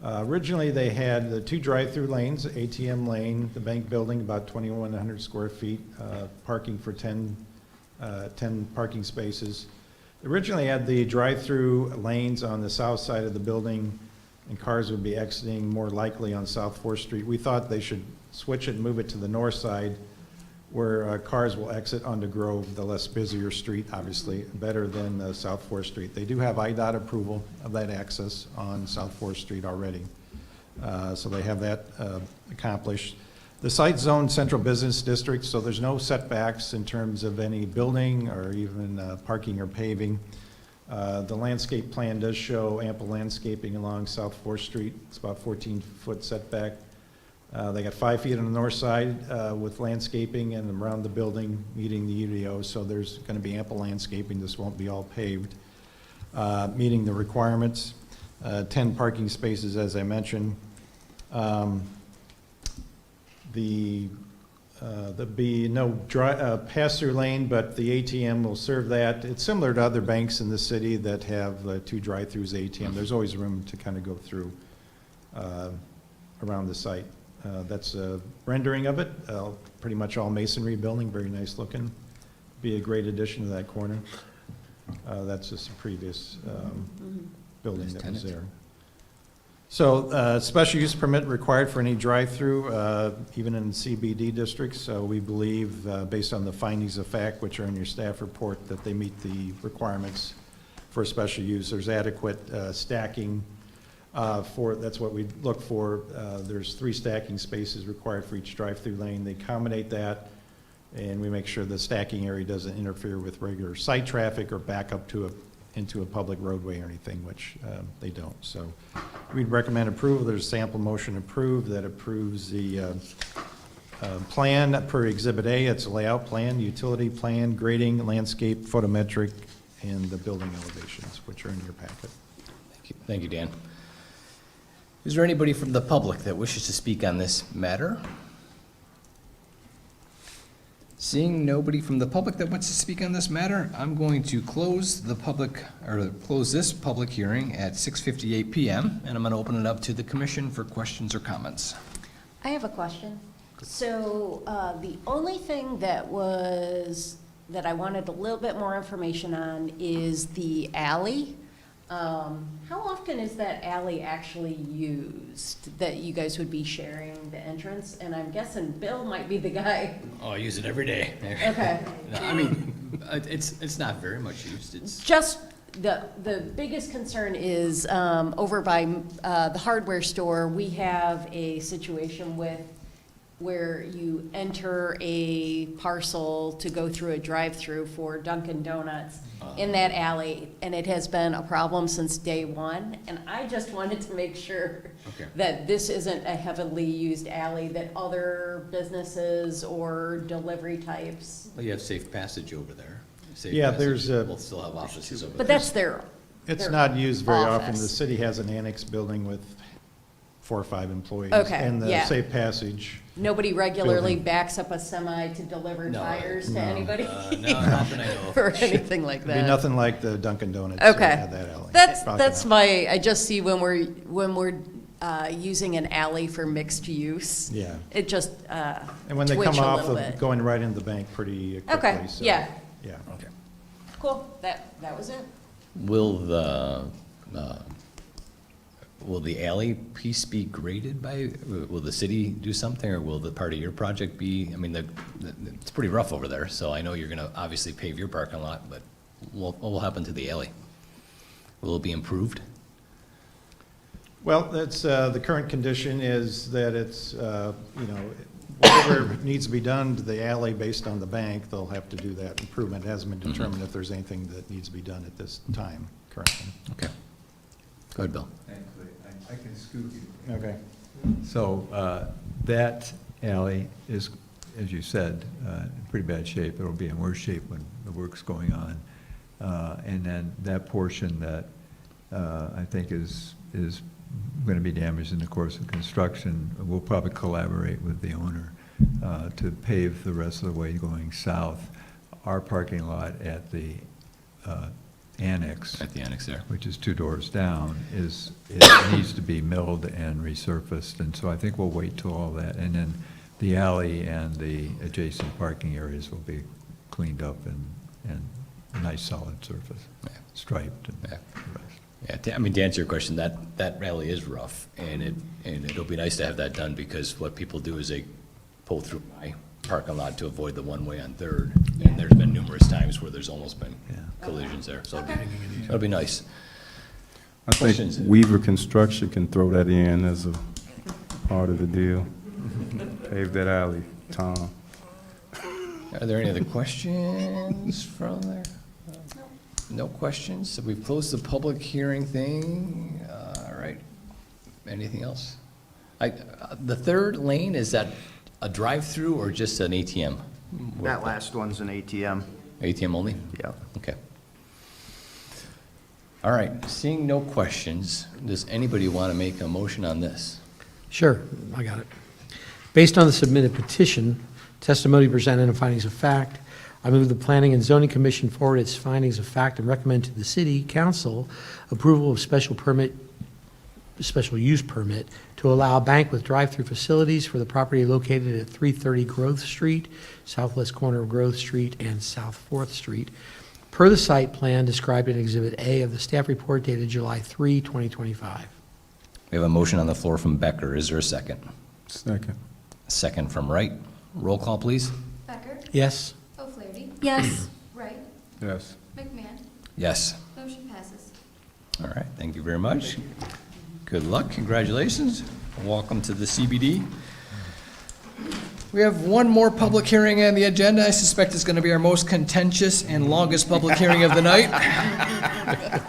Originally, they had the two drive-through lanes, ATM lane, the bank building, about 2,100 square feet, parking for 10 parking spaces. Originally had the drive-through lanes on the south side of the building, and cars would be exiting more likely on South 4th Street. We thought they should switch it and move it to the north side, where cars will exit onto Grove, the less busier street, obviously, better than South 4th Street. They do have IDOT approval of that access on South 4th Street already. So they have that accomplished. The site zone central business district, so there's no setbacks in terms of any building or even parking or paving. The landscape plan does show ample landscaping along South 4th Street. It's about 14-foot setback. They got 5 feet on the north side with landscaping and around the building meeting the UDO, so there's going to be ample landscaping. This won't be all paved. Meeting the requirements. 10 parking spaces, as I mentioned. There'll be no pass-through lane, but the ATM will serve that. It's similar to other banks in the city that have two drive-throughs ATM. There's always room to kind of go through around the site. That's a rendering of it, pretty much all masonry building, very nice looking. Be a great addition to that corner. That's just a previous building Nice that was tenant. there. So, special use permit required for any drive-through, even in CBD districts. So we believe, based on the findings of fact, which are in your staff report, that they meet the requirements for special use. There's adequate stacking that's what we look for. There's 3 stacking spaces required for each drive-through lane. They accommodate that, and we make sure the stacking area doesn't interfere with regular site traffic or back up into a public roadway or anything, which they don't. So we'd recommend approval. There's a sample motion approved that approves the plan per Exhibit A. It's a layout plan, utility plan, grading, landscape, photometric, and the building elevations, which are in your packet. Thank you, Dan. Is there anybody from the public that wishes to speak on this matter? Seeing nobody from the public that wants to speak on this matter, I'm going to close this public hearing at 6:58 PM, and I'm going to open it up to the commission for questions or comments. I have a question. So, the only thing that I wanted a little bit more information on is the alley. How often is that alley actually used, that you guys would be sharing the entrance? And I'm guessing Bill might be the guy. Oh, I use it every day. Okay. No, I mean, it's not very much used. It's, Just, the biggest concern is, over by the hardware store, we have a situation with where you enter a parcel to go through a drive-through for Dunkin' Donuts in that alley, and it has been a problem since day one. And I just wanted to make sure Okay. that this isn't a heavily used alley, that other businesses or delivery types. Well, you have Safe Passage over there. Safe Yeah, Passage there's a- will still have offices over there. But that's their It's their not used very often. The office. city has an annex building with 4 or 5 employees. Okay, And the yeah. Safe Passage, Nobody regularly Building. backs up a semi to deliver No, tires to no. anybody? No, not that I know of. Or anything like it'd be that? nothing like the Dunkin' Donuts Okay. at that alley. That's Probably that's not. my, I just see when we're using an alley for mixed use. Yeah. It just And when they twitch come a off little of bit. going right into the bank pretty quickly. Okay, so, yeah. Yeah. Okay. Cool, that was it. Will the alley piece be graded by, will the city do something, or will the part of your project be, I mean, it's pretty rough over there, so I know you're gonna obviously pave your parking lot, but what will happen to the alley? Will it be improved? Well, that's, the current condition is that it's, whatever needs to be done to the alley based on the bank, they'll have to do that improvement. It hasn't been determined if there's anything that needs to be done at this time currently. Okay. Go ahead, Bill. Actually, I can scoop you. Okay. So that alley is, as you said, in pretty bad shape. It'll be in worse shape when the work's going on. And then that portion that I think is going to be damaged in the course of construction, we'll probably collaborate with the owner to pave the rest of the way going south. Our parking lot at the annex, At the annex there. which is 2 doors down, it needs to be milled and resurfaced, and so I think we'll wait till all that, and then the alley and the adjacent parking areas will be cleaned up and a nice solid surface, Yeah. striped and Yeah. the rest. Yeah, I mean, to answer your question, that alley is rough, and it'll be nice to have that done, because what people do is they pull through my parking lot to avoid the one-way on Third, and there's been numerous times where there's almost been Yeah. collisions there, so it'll be nice. I think Questions? Weaver Construction can throw that in as a part of the deal. Pave that alley, Tom. Are there any other questions from there? No questions? So we've closed the public hearing thing. All right. Anything else? The third lane, is that a drive-through or just an ATM? That last one's an ATM. ATM only? Yep. Okay. All right, seeing no questions, does anybody want to make a motion on this? Sure, I got it. Based on the submitted petition, testimony presented and findings of fact, I move the Planning and Zoning Commission forward its findings of fact and recommend to the City Council approval of special use permit to allow a bank with drive-through facilities for the property located at 330 Growth Street, southwest corner of Growth Street and South 4th Street, per the site plan described in Exhibit A of the staff report dated July 3, 2025. We have a motion on the floor from Becker. Is there a second? Second. Second from Wright. Roll call, please. Becker? Yes? O'Flaherty? Yes. Wright? Yes. McMahon? Yes. Motion passes. All right, thank you very much. Good luck, congratulations. Welcome to the CBD. We have one more public hearing on the agenda. I suspect it's going to be our most contentious and longest public hearing of the night.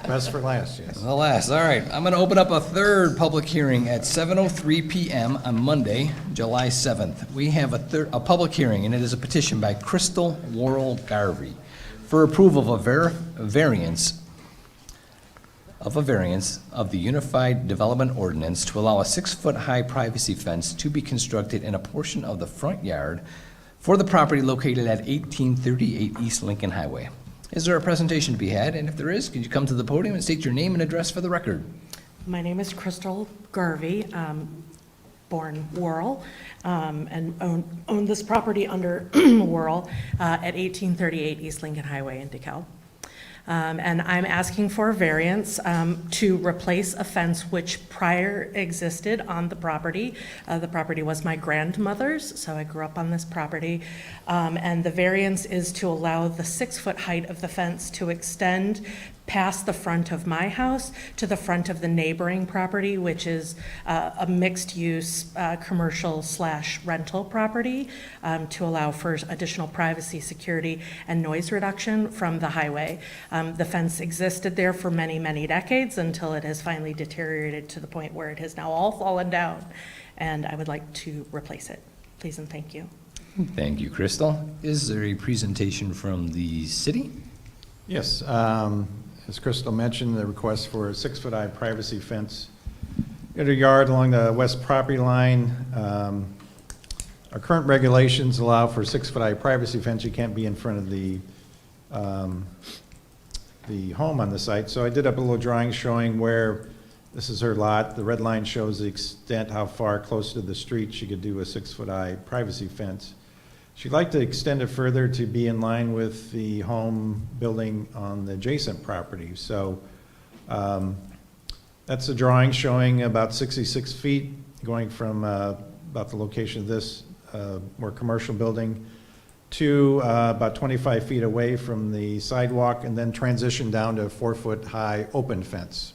Best for last, yes. The last, all right. I'm going to open up a third public hearing at 7:03 PM on Monday, July 7th. We have a public hearing, and it is a petition by Crystal Laurel Garvey for approval of a variance of the Unified Development Ordinance to allow a 6-foot-high privacy fence to be constructed in a portion of the front yard for the property located at 1838 East Lincoln Highway. Is there a presentation to be had? And if there is, could you come to the podium and state your name and address for the record? My name is Crystal Garvey, born Worrell, and own this property under Worrell at 1838 East Lincoln Highway in DeKalb. And I'm asking for a variance to replace a fence which prior existed on the property. The property was my grandmother's, so I grew up on this property. And the variance is to allow the 6-foot height of the fence to extend past the front of my house to the front of the neighboring property, which is a mixed-use commercial/rental property, to allow for additional privacy, security, and noise reduction from the highway. The fence existed there for many, many decades until it has finally deteriorated to the point where it has now all fallen down, and I would like to replace it. Please and thank you. Thank you, Crystal. Is there a presentation from the city? Yes, as Crystal mentioned, the request for a 6-foot-high privacy fence in a yard along the west property line. Our current regulations allow for a 6-foot-high privacy fence. You can't be in front of the home on the site. So I did up a little drawing showing where this is her lot. The red line shows the extent, how far close to the street she could do a 6-foot-high privacy fence. She'd like to extend it further to be in line with the home building on the adjacent property. So that's a drawing showing about 66 feet going from about the location of this more commercial building to about 25 feet away from the sidewalk, and then transition down to a 4-foot-high open fence,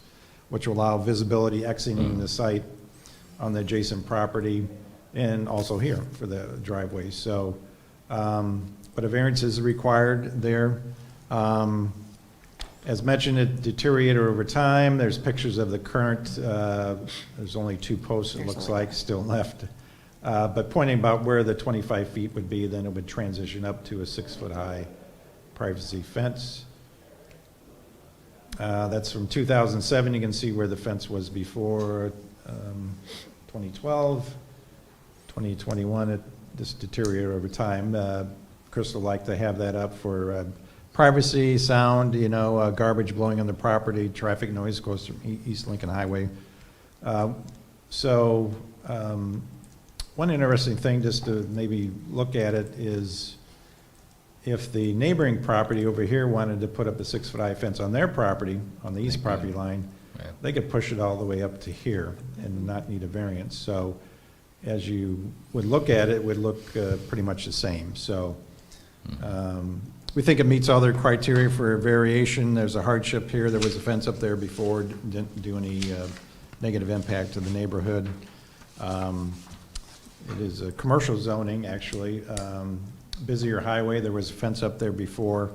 which will allow visibility exiting the site on the adjacent property and also here for the driveway. So, but a variance is required there. As mentioned, it deteriorated over time. There's pictures of the current, there's only 2 posts, it looks like, still left. But pointing about where the 25 feet would be, then it would transition up to a 6-foot-high privacy fence. That's from 2007. You can see where the fence was before 2012, 2021. It just deteriorated over time. Crystal liked to have that up for privacy, sound, garbage blowing on the property, traffic noise goes from East Lincoln Highway. One interesting thing just to maybe look at it is if the neighboring property over here wanted to put up a 6-foot-high fence on their property, on the east property line, they could push it all the way up to here and not need a variance. So as you would look at it, it would look pretty much the same. So we think it meets all their criteria for a variation. There's a hardship here. There was a fence up there before, didn't do any negative impact to the neighborhood. It is a commercial zoning, actually. Busier highway, there was a fence up there before.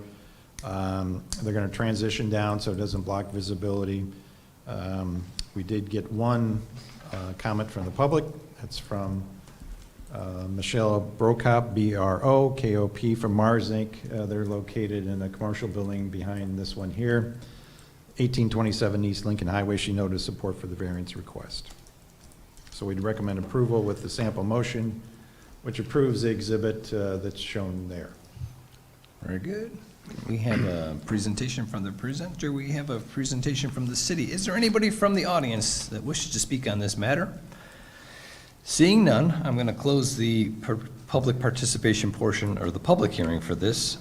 They're going to transition down so it doesn't block visibility. We did get one comment from the public. That's from Michelle Brokop, B-R-O-K-O-P, from Mars Inc. They're located in a commercial building behind this one here, 1827 East Lincoln Highway. She noted support for the variance request. So we'd recommend approval with the sample motion, which approves the exhibit that's shown there. Very good. We have a presentation from the presenter. We have a presentation from the city. Is there anybody from the audience that wishes to speak on this matter? Seeing none, I'm going to close the public participation portion, or the public hearing for this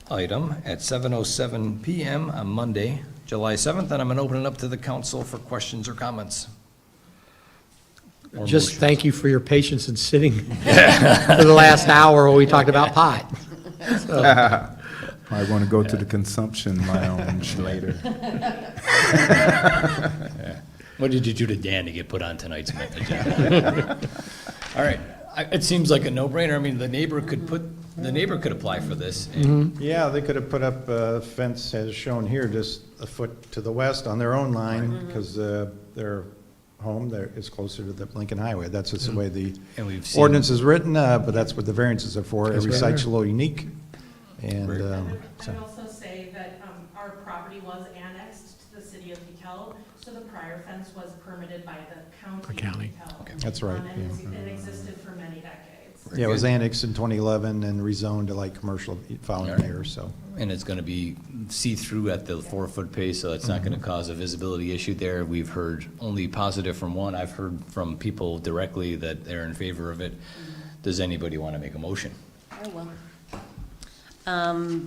item at 7:07 PM on Monday, July 7th, and I'm going to open it up to the council for questions or comments. Or Just motions. thank you for your patience in sitting for the last hour while we talked about pot. Might want to go to the consumption lounge later. What did you do to Dan to get put on tonight's agenda? All right, it seems like a no-brainer. I mean, the neighbor could apply for this. and- Yeah, they could have put up a fence as shown here, just a foot to the west on their own line, because their home there is closer to the Lincoln Highway. That's just the way the And we've seen. ordinance is written, but that's what the variances are for. That's Every right. site's a little unique, and Right. so. I'd also say that our property was annexed to the city of DeKalb, so the prior fence was permitted by the county of County. DeKalb. That's right, And yeah. it existed for many decades. Yeah, it was annexed in 2011 and rezoned to light commercial following Alright. year, so. And it's going to be see-through at the 4-foot pace, so it's not going to cause a visibility issue there. We've heard only positive from one. I've heard from people directly that they're in favor of it. Does anybody want to make a motion? I will.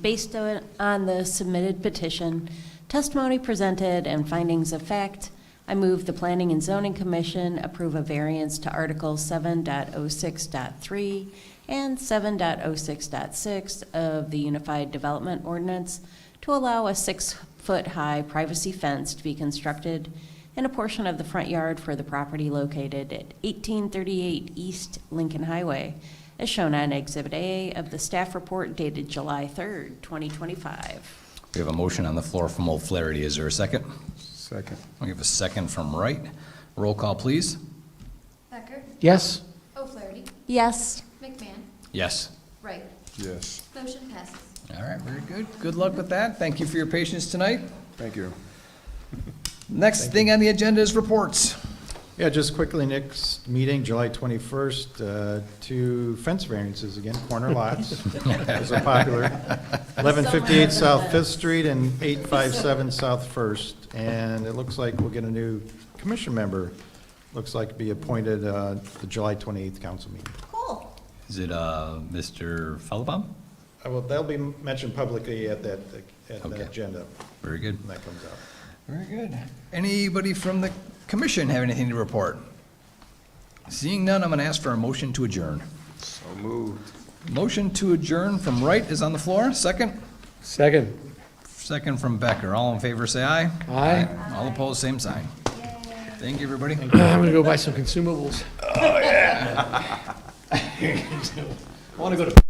Based on the submitted petition, testimony presented, and findings of fact, I move the Planning and Zoning Commission approve a variance to Article 7.06.3 and 7.06.6 of the Unified Development Ordinance to allow a 6 8-foot-high privacy fence to be constructed in a portion of the front yard for the property located at 1838 East Lincoln Highway, as shown on Exhibit A of the staff report dated July 3rd, 2025. We have a motion on the floor from O'Flaherty. Is there a second? Second. We have a second from Wright. Roll call, please. Becker? Yes? O'Flaherty? Yes. McMahon? Yes. Wright? Yes. Motion passes. All right, very good. Good luck with that. Thank you for your patience tonight. Thank you. Next thing on the agenda is reports. Yeah, just quickly, next meeting, July 21st, 2 fence variances again, corner lots. Those are popular. 1158 South Fifth Street and 857 South First. And it looks like we'll get a new commission member, looks like to be appointed the July 28th council meeting. Cool. Is it Mr. Fellabaum? Well, that'll be mentioned publicly at that Okay. agenda Very good. when that comes out. Very good. Anybody from the commission have anything to report? Seeing none, I'm going to ask for a motion to adjourn. So moved. Motion to adjourn from Wright is on the floor. Second? Second. Second from Becker. All in favor, say aye. Aye. All opposed, same sign. Thank you, everybody. I'm gonna go buy some consumables. I want to go to